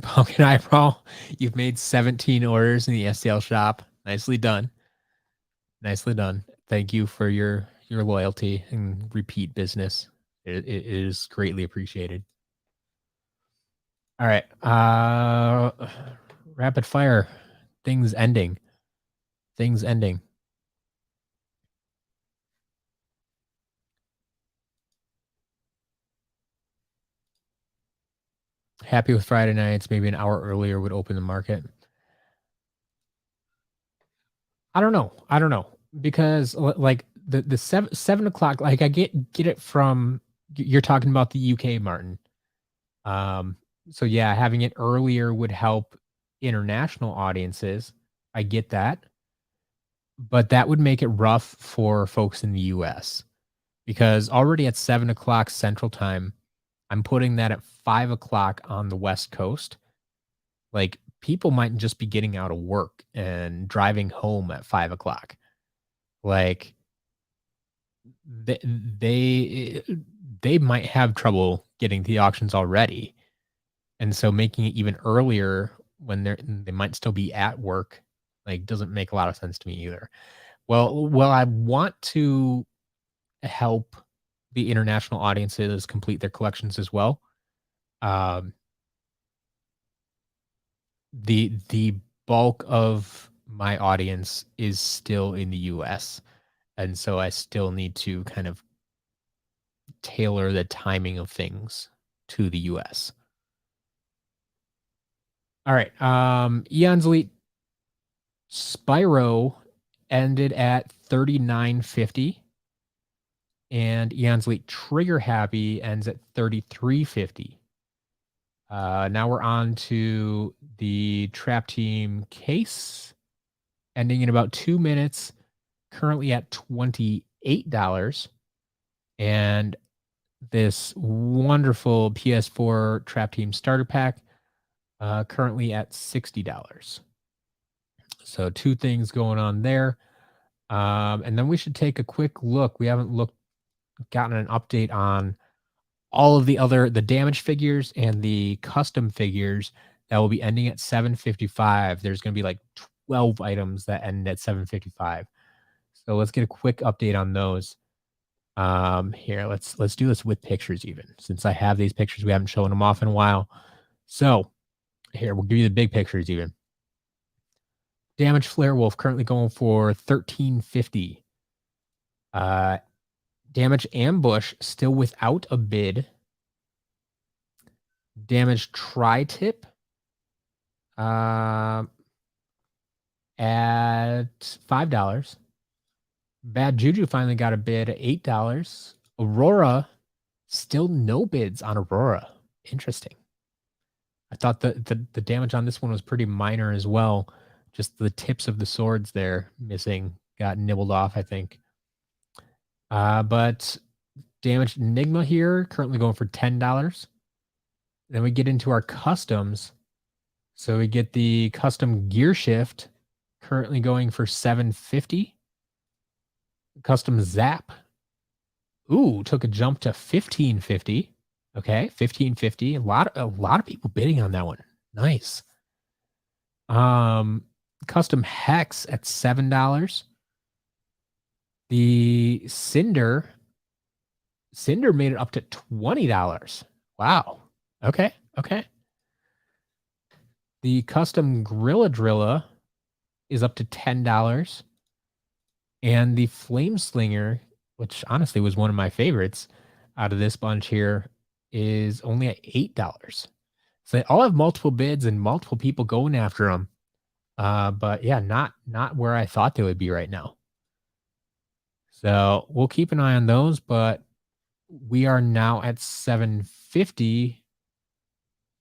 Pumpkin Eyebrow, you've made 17 orders in the SCL shop. Nicely done. Nicely done. Thank you for your loyalty and repeat business. It is greatly appreciated. All right. Rapid fire. Things ending. Things ending. Happy with Friday nights. Maybe an hour earlier would open the market. I don't know because like the 7 o'clock. Like I get it from you're talking about the UK, Martin. So yeah, having it earlier would help international audiences. I get that, but that would make it rough for folks in the US because already at 7 o'clock Central Time, I'm putting that at 5 o'clock on the West Coast. Like people might just be getting out of work and driving home at 5 o'clock. Like they they they might have trouble getting to the auctions already. And so making it even earlier when they might still be at work, like, doesn't make a lot of sense to me either. Well, I want to help the international audiences complete their collections as well. Um, the bulk of my audience is still in the US, and so I still need to kind of tailor the timing of things to the US. All right, Eon's Elite Spyro ended at 39.50, and Eon's Elite Trigger Happy ends at 33.50. Now we're on to the Trap Team case, ending in about 2 minutes, currently at $28. And this wonderful PS4 Trap Team starter pack, currently at $60. So 2 things going on there. And then we should take a quick look. We haven't gotten an update on all of the damage figures and the custom figures that will be ending at 755. There's going to be like 12 items that end at 755. So let's get a quick update on those. Here, let's do this with pictures even, since I have these pictures. We haven't shown them off in a while. So here, we'll give you the big pictures even. Damage Flare Wolf currently going for 1350. Damage Ambush still without a bid. Damage Tri-Tip at $5. Bad Juju finally got a bid at $8. Aurora, still no bids on Aurora. Interesting. I thought the damage on this one was pretty minor as well. Just the tips of the swords there missing got nibbled off, I think. But damaged Enigma here, currently going for $10. Then we get into our customs. So we get the custom gear shift, currently going for $750. Custom zap. Ooh, took a jump to $1550. Okay, $1550. A lot of people bidding on that one. Nice. Custom hex at $7. The Cinder made it up to $20. Wow. Okay. The custom Gorilla Drilla is up to $10. And the Flame Slinger, which honestly was one of my favorites out of this bunch here, is only at $8. So they all have multiple bids and multiple people going after them. But yeah, not where I thought they would be right now. So we'll keep an eye on those, but we are now at 750,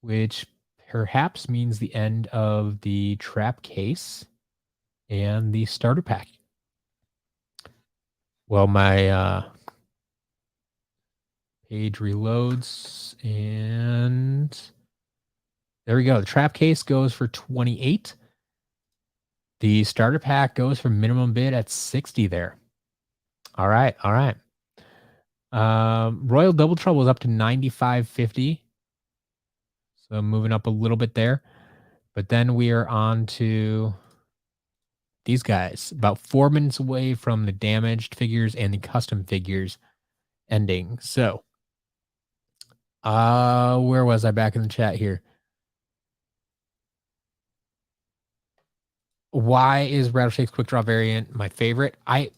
which perhaps means the end of the trap case. and the starter pack. Well, my page reloads, and there we go. The trap case goes for 28. The starter pack goes for minimum bid at 60 there. All right, all right. Royal Double Trouble is up to 95.50. So moving up a little bit there. But then we are on to these guys, about 4 minutes away from the damaged figures and the custom figures ending. So, where was I back in the chat here? Why is Rattleshake's quick draw variant my favorite? I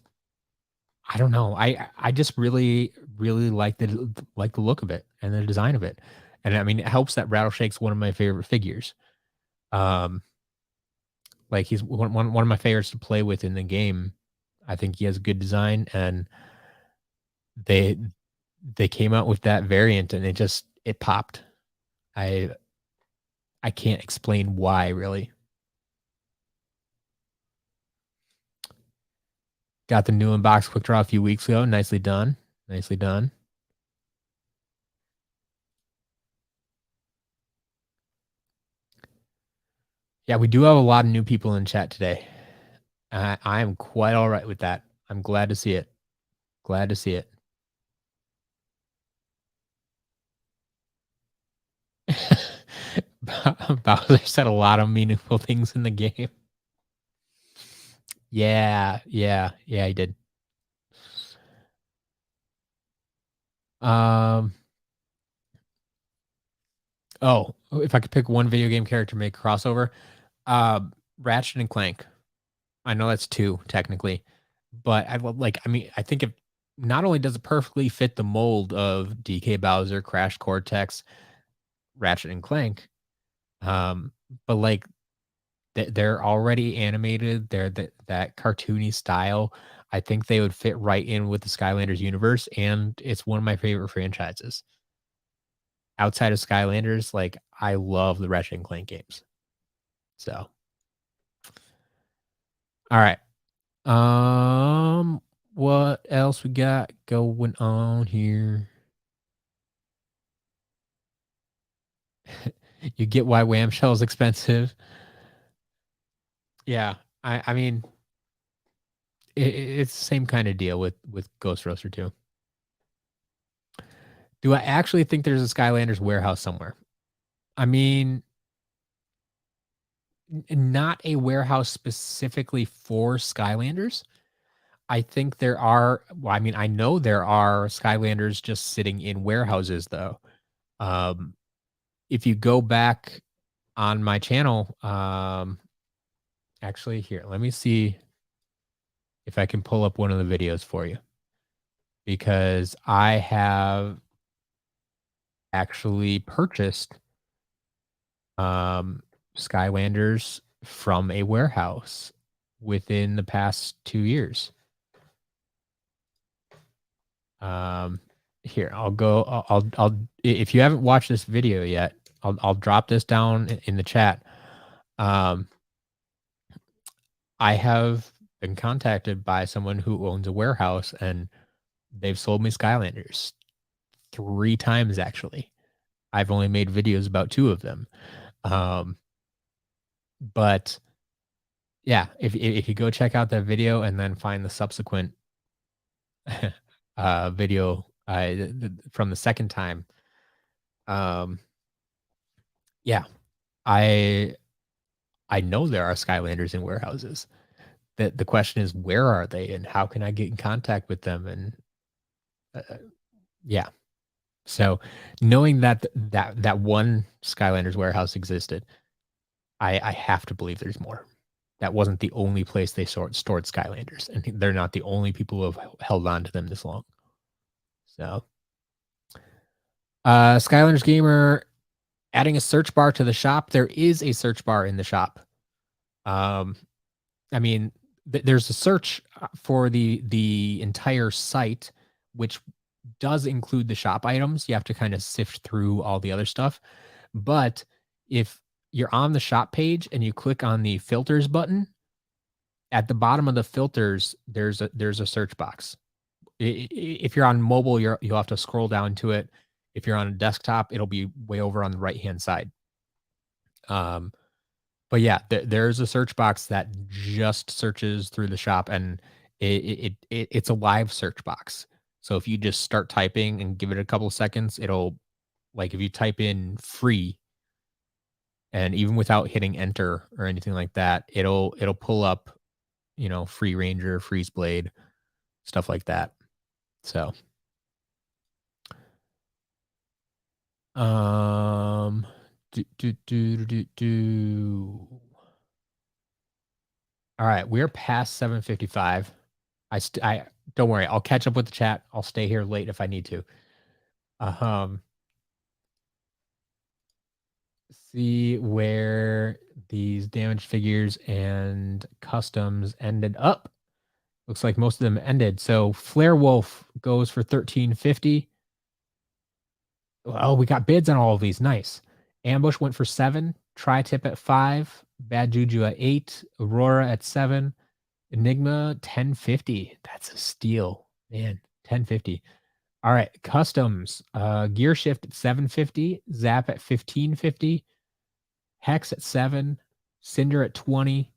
don't know. I just really like the look of it and the design of it. And I mean, it helps that Rattleshake's one of my favorite figures. Like he's one of my favorites to play with in the game. I think he has good design, and they came out with that variant and it popped. I can't explain why, really. Got the new unbox quick draw a few weeks ago. Nicely done. Nicely done. Yeah, we do have a lot of new people in chat today. I am quite all right with that. I'm glad to see it. Glad to see it. Bowser said a lot of meaningful things in the game. Yeah, he did. Oh, if I could pick one video game character to make crossover, Ratchet and Clank. I know that's two technically, but I mean, I think if not only does it perfectly fit the mold of DK Bowser, Crash Cortex, Ratchet and Clank, but like they're already animated. They're that cartoony style. I think they would fit right in with the Skylanders universe, and it's one of my favorite franchises. Outside of Skylanders, like I love the Ratchet and Clank games. So, all right. What else we got going on here? You get why Wham Shell is expensive. Yeah, I mean, it's the same kind of deal with Ghost Roaster too. Do I actually think there's a Skylanders warehouse somewhere? I mean, not a warehouse specifically for Skylanders. I think there are. Well, I mean, I know there are Skylanders just sitting in warehouses, though. Um, if you go back on my channel, actually, here, let me see if I can pull up one of the videos for you, because I have actually purchased Skylanders from a warehouse within the past 2 years. Here, I'll if you haven't watched this video yet, I'll drop this down in the chat. I have been contacted by someone who owns a warehouse, and they've sold me Skylanders 3 times actually. I've only made videos about 2 of them. But yeah, if you go check out that video and then find the subsequent video from the second time, yeah, I know there are Skylanders in warehouses. The question is, where are they, and how can I get in contact with them? And yeah, so knowing that one Skylanders warehouse existed, I have to believe there's more. That wasn't the only place they stored Skylanders, and they're not the only people who have held on to them this long. So, Skylanders Gamer adding a search bar to the shop. There is a search bar in the shop. I mean, there's a search for the entire site, which does include the shop items. You have to kind of sift through all the other stuff. But if you're on the shop page and you click on the filters button, At the bottom of the filters, there's a search box. If you're on mobile, you'll have to scroll down to it. If you're on a desktop, it'll be way over on the right-hand side. Um, but yeah, there's a search box that just searches through the shop, and it's a live search box. So if you just start typing and give it a couple of seconds, it'll like if you type in free and even without hitting enter or anything like that, it'll pull up, free ranger, freeze blade, stuff like that. So, um, do. All right, we're past 7:55. I don't worry, I'll catch up with the chat. I'll stay here late if I need to. Um, see where these damaged figures and customs ended up. Looks like most of them ended. So Flare Wolf goes for 1350. Oh, we got bids on all of these. Nice. Ambush went for 7. Tri-Tip at 5. Bad Juju at 8. Aurora at 7. Enigma 1050. That's a steal. Man, 1050. All right. Customs. Gear Shift at 750. Zap at 1550. Hex at 7. Cinder at 20.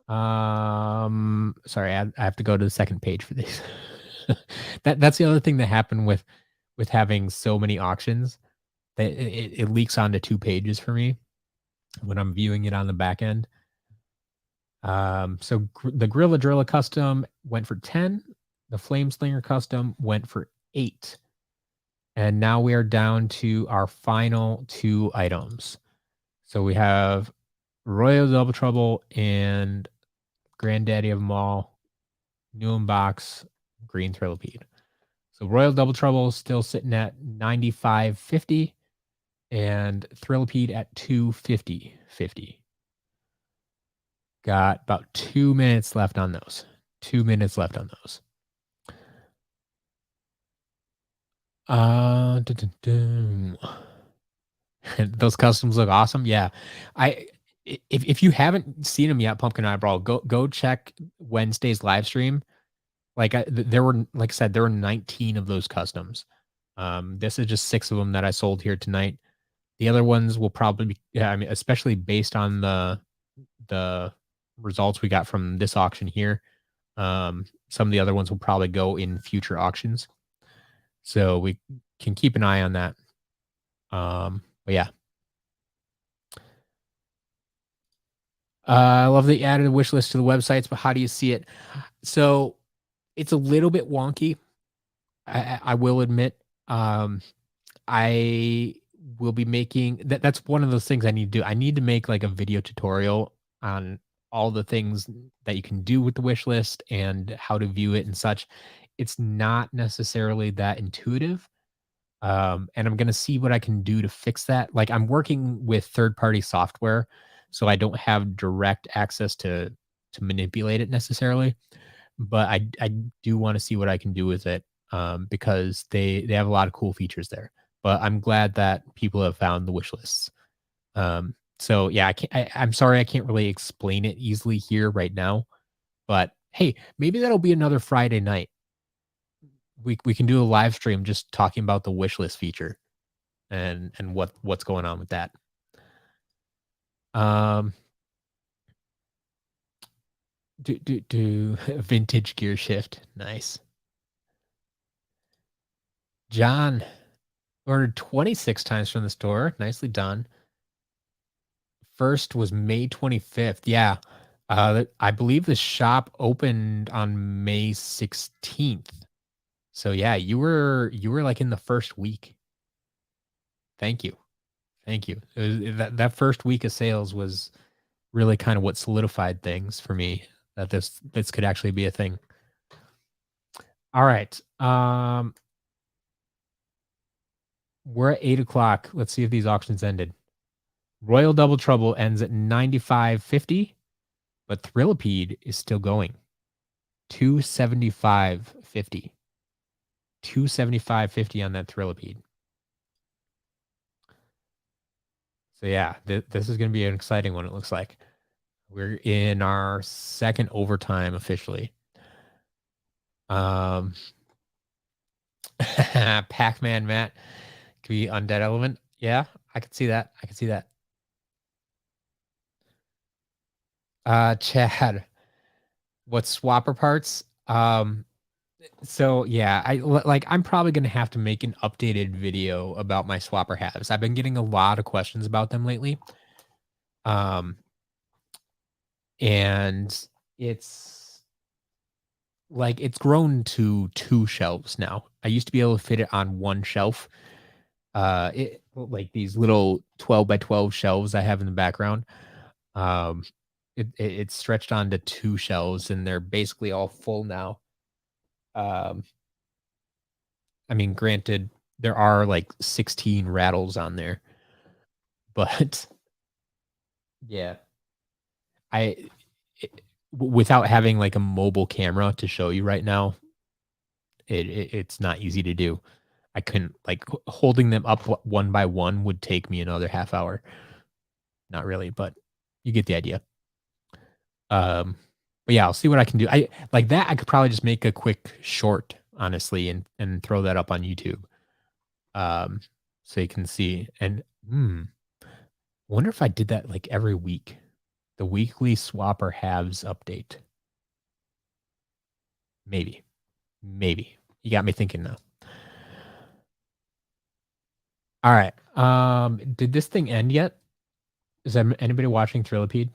Sorry, I have to go to the second page for these. That's the other thing that happened with having so many auctions. That it leaks onto 2 pages for me when I'm viewing it on the back end. So the Gorilla Drilla custom went for 10. The Flame Slinger custom went for 8. And now we are down to our final 2 items. So we have Royal Double Trouble and Granddaddy of them all, new inbox, Green Thrillipede. So Royal Double Trouble is still sitting at 95.50 and Thrillipede at 250.50. Got about 2 minutes left on those. 2 minutes left on those. Those customs look awesome. Yeah. If you haven't seen them yet, Pumpkin Eyebrow, go check Wednesday's live stream. There were, like I said, there were 19 of those customs. This is just 6 of them that I sold here tonight. The other ones will probably be, yeah, I mean, especially based on the results we got from this auction here. Some of the other ones will probably go in future auctions. So we can keep an eye on that. But yeah. I love that you added a wish list to the websites, but how do you see it? So it's a little bit wonky. I will admit. I will be making that's one of those things I need to do. I need to make like a video tutorial on all the things that you can do with the wish list and how to view it and such. It's not necessarily that intuitive. And I'm going to see what I can do to fix that. Like I'm working with third-party software, so I don't have direct access to manipulate it necessarily, but I do want to see what I can do with it, because they have a lot of cool features there. But I'm glad that people have found the wish lists. So yeah, I'm sorry I can't really explain it easily here right now, but hey, maybe that'll be another Friday night. We can do a live stream just talking about the wish list feature and what's going on with that. Vintage gear shift. Nice. John ordered 26 times from the store. Nicely done. First was May 25th. Yeah. I believe the shop opened on May 16th. So yeah, you were like in the first week. Thank you. Thank you. That first week of sales was really kind of what solidified things for me that this could actually be a thing. All right. We're at 8:00. Let's see if these auctions ended. Royal Double Trouble ends at 95.50, but Thrillipede is still going. 275.50. 275.50 on that Thrillipede. So yeah, this is going to be an exciting one, it looks like. We're in our second overtime officially. Pac-Man Matt could be Undead Element. Yeah, I could see that. I could see that. Chad, what swapper parts? So yeah, I'm probably gonna have to make an updated video about my swapper halves. I've been getting a lot of questions about them lately. And it's like it's grown to 2 shelves now. I used to be able to fit it on 1 shelf. It like these little 12 by 12 shelves I have in the background. Um, it's stretched onto 2 shelves, and they're basically all full now. Um, I mean, granted, there are like 16 rattles on there, but yeah, I without having like a mobile camera to show you right now, it's not easy to do. I couldn't like holding them up one by one would take me another half hour. Not really, but you get the idea. But yeah, I'll see what I can do. I like that. I could probably just make a quick short, honestly, and throw that up on YouTube. Um, so you can see. And wonder if I did that like every week. The weekly swapper halves update. Maybe, maybe you got me thinking now. All right. Did this thing end yet? Is there anybody watching Thrillipede?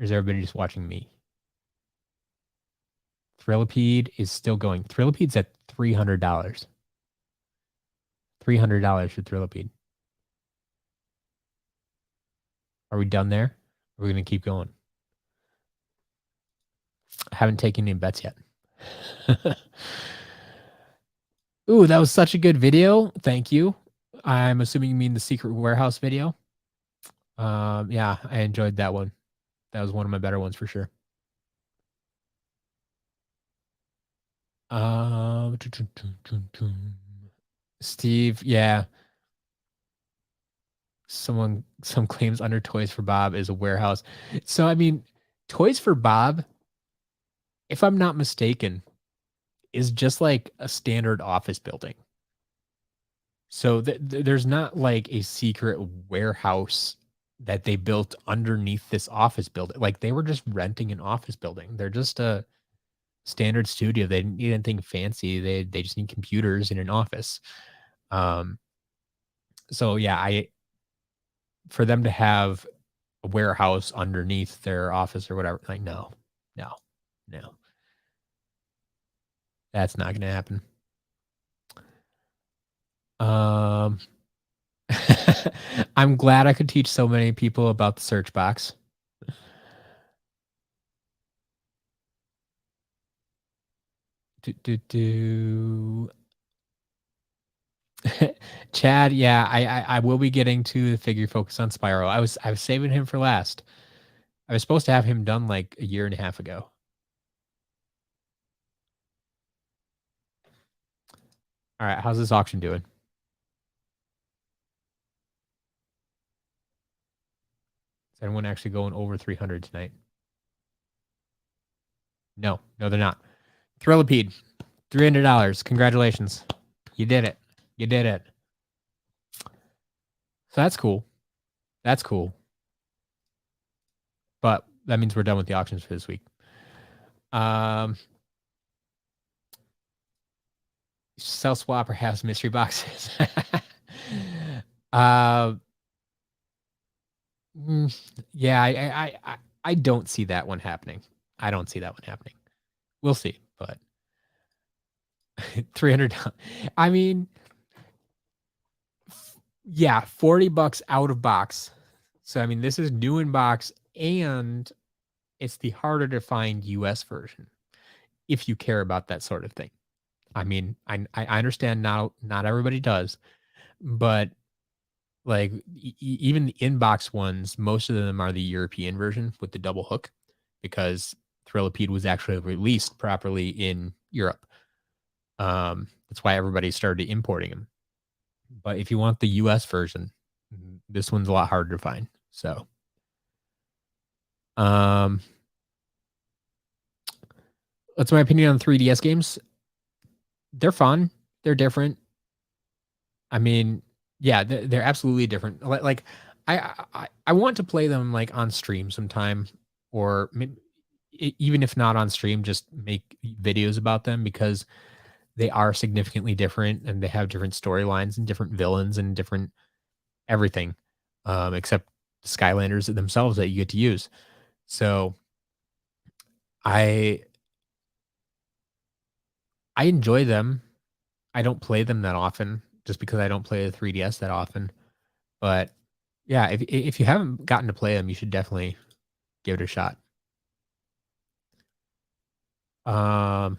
Or is everybody just watching me? Thrillipede is still going. Thrillipede's at $300. $300 for Thrillipede. Are we done there? We're gonna keep going. I haven't taken any bets yet. Ooh, that was such a good video. Thank you. I'm assuming you mean the secret warehouse video. Yeah, I enjoyed that one. That was one of my better ones for sure. Um, Steve, yeah. Some claims under Toys for Bob is a warehouse. So I mean, Toys for Bob, if I'm not mistaken, is just like a standard office building. So there's not like a secret warehouse that they built underneath this office building. Like they were just renting an office building. They're just a standard studio. They didn't need anything fancy. They just need computers in an office. Um, so yeah, I for them to have a warehouse underneath their office or whatever, like no, no, no, that's not gonna happen. Um, I'm glad I could teach so many people about the search box. Do. Chad, yeah, I will be getting to the figure focus on Spiral. I was saving him for last. I was supposed to have him done like a year and a half ago. All right, how's this auction doing? Is anyone actually going over 300 tonight? No, no, they're not. Thrillipede, $300. Congratulations. You did it. You did it. So that's cool. That's cool. But that means we're done with the auctions for this week. Cell Swapper has mystery boxes. uh, yeah, I don't see that one happening. I don't see that one happening. We'll see, but 300. I mean, yeah, $40 out of box. So I mean, this is new in box, and it's the harder to find US version if you care about that sort of thing. I mean, I understand not everybody does, but like even the inbox ones, most of them are the European version with the double hook because Thrillipede was actually released properly in Europe. That's why everybody started importing them. But if you want the US version, this one's a lot harder to find. So Um, that's my opinion on 3DS games. They're fun. They're different. I mean, yeah, they're absolutely different. Like I want to play them like on stream sometime, or even if not on stream, just make videos about them because they are significantly different and they have different storylines and different villains and different everything, except Skylanders themselves that you get to use. So I I enjoy them. I don't play them that often just because I don't play the 3DS that often. But yeah, if you haven't gotten to play them, you should definitely give it a shot. Um,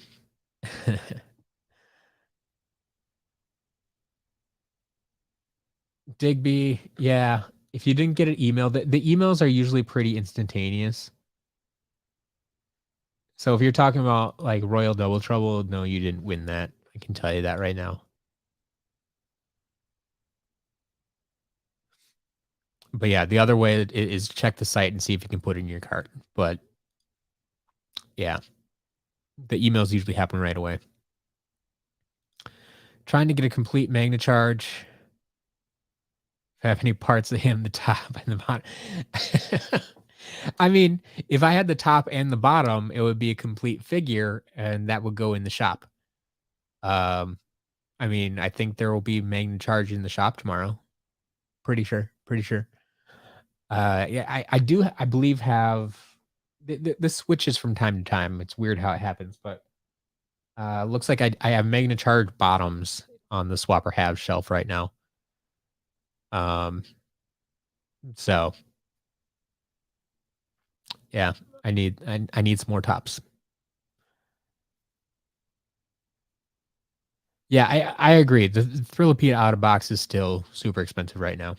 Digby, yeah. If you didn't get an email, the emails are usually pretty instantaneous. So if you're talking about like Royal Double Trouble, no, you didn't win that. I can tell you that right now. But yeah, the other way is check the site and see if you can put it in your cart. But yeah, the emails usually happen right away. Trying to get a complete Magna charge. Have any parts of him, the top and the bottom. I mean, if I had the top and the bottom, it would be a complete figure, and that would go in the shop. Um, I mean, I think there will be Magna Charge in the shop tomorrow. Pretty sure. Pretty sure. Yeah, I do. I believe have this switches from time to time. It's weird how it happens, but looks like I have Magna Charge bottoms on the swapper have shelf right now. Um, so yeah, I need some more tops. Yeah, I agree. The Thrillipede out of box is still super expensive right now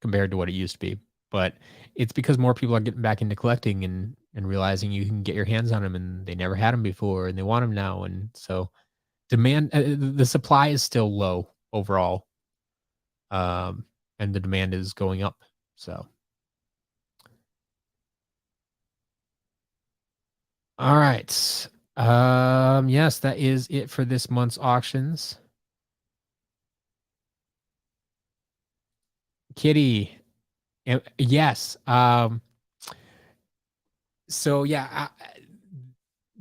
compared to what it used to be, but it's because more people are getting back into collecting and realizing you can get your hands on them and they never had them before and they want them now, and so the supply is still low overall, um, and the demand is going up. So, all right, yes, that is it for this month's auctions. Kitty, yes, so yeah,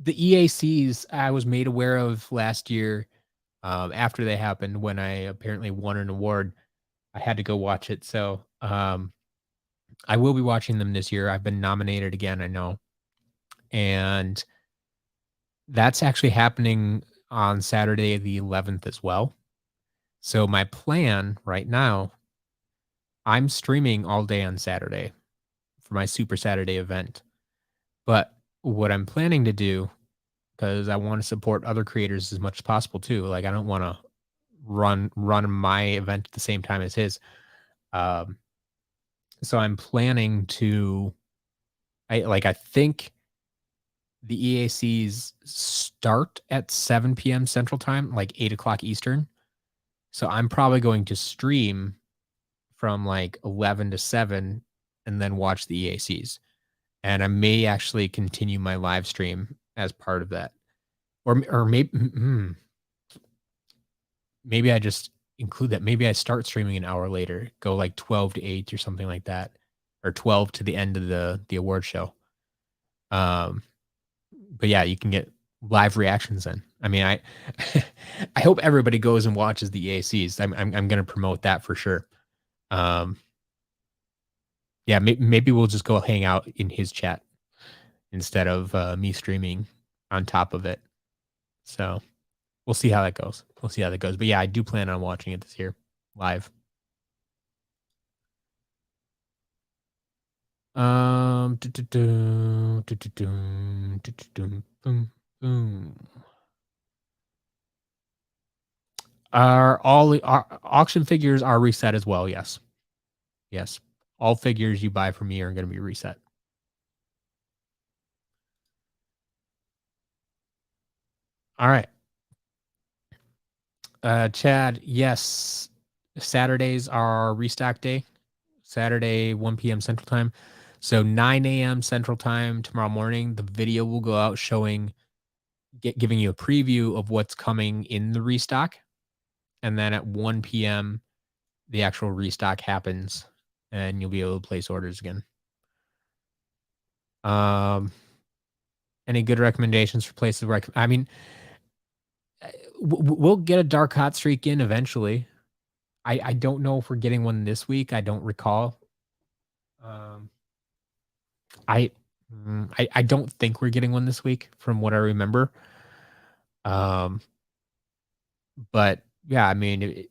the EACs I was made aware of last year, after they happened when I apparently won an award. I had to go watch it. So I will be watching them this year. I've been nominated again, I know. And that's actually happening on Saturday the 11th as well. So my plan right now, I'm streaming all day on Saturday for my Super Saturday event. But what I'm planning to do, because I want to support other creators as much as possible too. Like I don't want to run my event at the same time as his. Um, so I'm planning to I think the EACs start at 7 PM Central Time, like 8 o'clock Eastern. So I'm probably going to stream from like 11 to 7 and then watch the EACs. And I may actually continue my live stream as part of that. Or maybe I just include that. Maybe I start streaming an hour later, go like 12 to 8 or something like that, or 12 to the end of the award show. Um, but yeah, you can get live reactions then. I mean, I I hope everybody goes and watches the EACs. I'm going to promote that for sure. Um, yeah, maybe we'll just go hang out in his chat instead of me streaming on top of it. So we'll see how that goes. We'll see how that goes. But yeah, I do plan on watching it this year live. Boom, boom. Are all the auction figures are reset as well? Yes. Yes. All figures you buy from me are going to be reset. All right. Chad, yes. Saturdays are restock day. Saturday, 1 PM Central Time. So 9 a.m. Central Time tomorrow morning, the video will go out showing, giving you a preview of what's coming in the restock, and then at 1 p.m. the actual restock happens, and you'll be able to place orders again. Any good recommendations for places where I mean, we'll get a dark hot streak in eventually. I don't know if we're getting one this week. I don't recall. Um, I I don't think we're getting one this week from what I remember. Um, but yeah, I mean,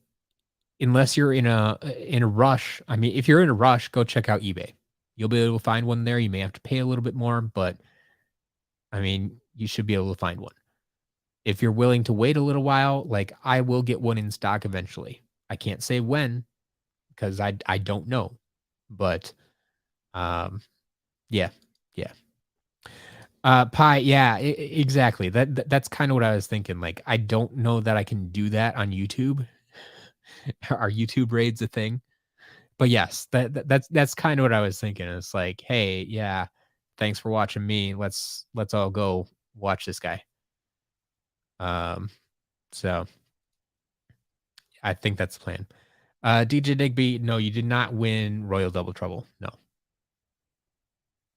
unless you're in a rush, I mean, if you're in a rush, go check out eBay. You'll be able to find one there. You may have to pay a little bit more, but I mean, you should be able to find one. If you're willing to wait a little while, like I will get one in stock eventually. I can't say when because I don't know, but um, yeah, yeah. Pie, yeah, exactly. That's kind of what I was thinking. Like, I don't know that I can do that on YouTube. Are YouTube raids a thing? But yes, that's kind of what I was thinking. It's like, hey, yeah, thanks for watching me. Let's all go watch this guy. Um, so I think that's the plan. DJ Digby, no, you did not win Royal Double Trouble. No.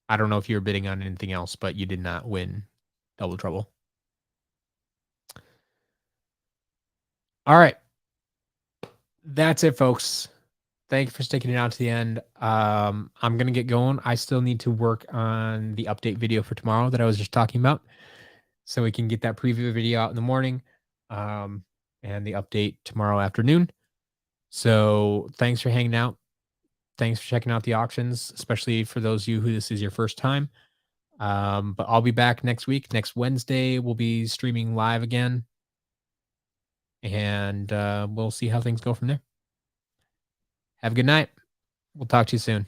I don't know if you were bidding on anything else, but you did not win Double Trouble. All right. That's it, folks. Thank you for sticking it out to the end. I'm gonna get going. I still need to work on the update video for tomorrow that I was just talking about, so we can get that preview video out in the morning, and the update tomorrow afternoon. So thanks for hanging out. Thanks for checking out the auctions, especially for those of you who this is your first time. But I'll be back next week. Next Wednesday, we'll be streaming live again, and we'll see how things go from there. Have a good night. We'll talk to you soon.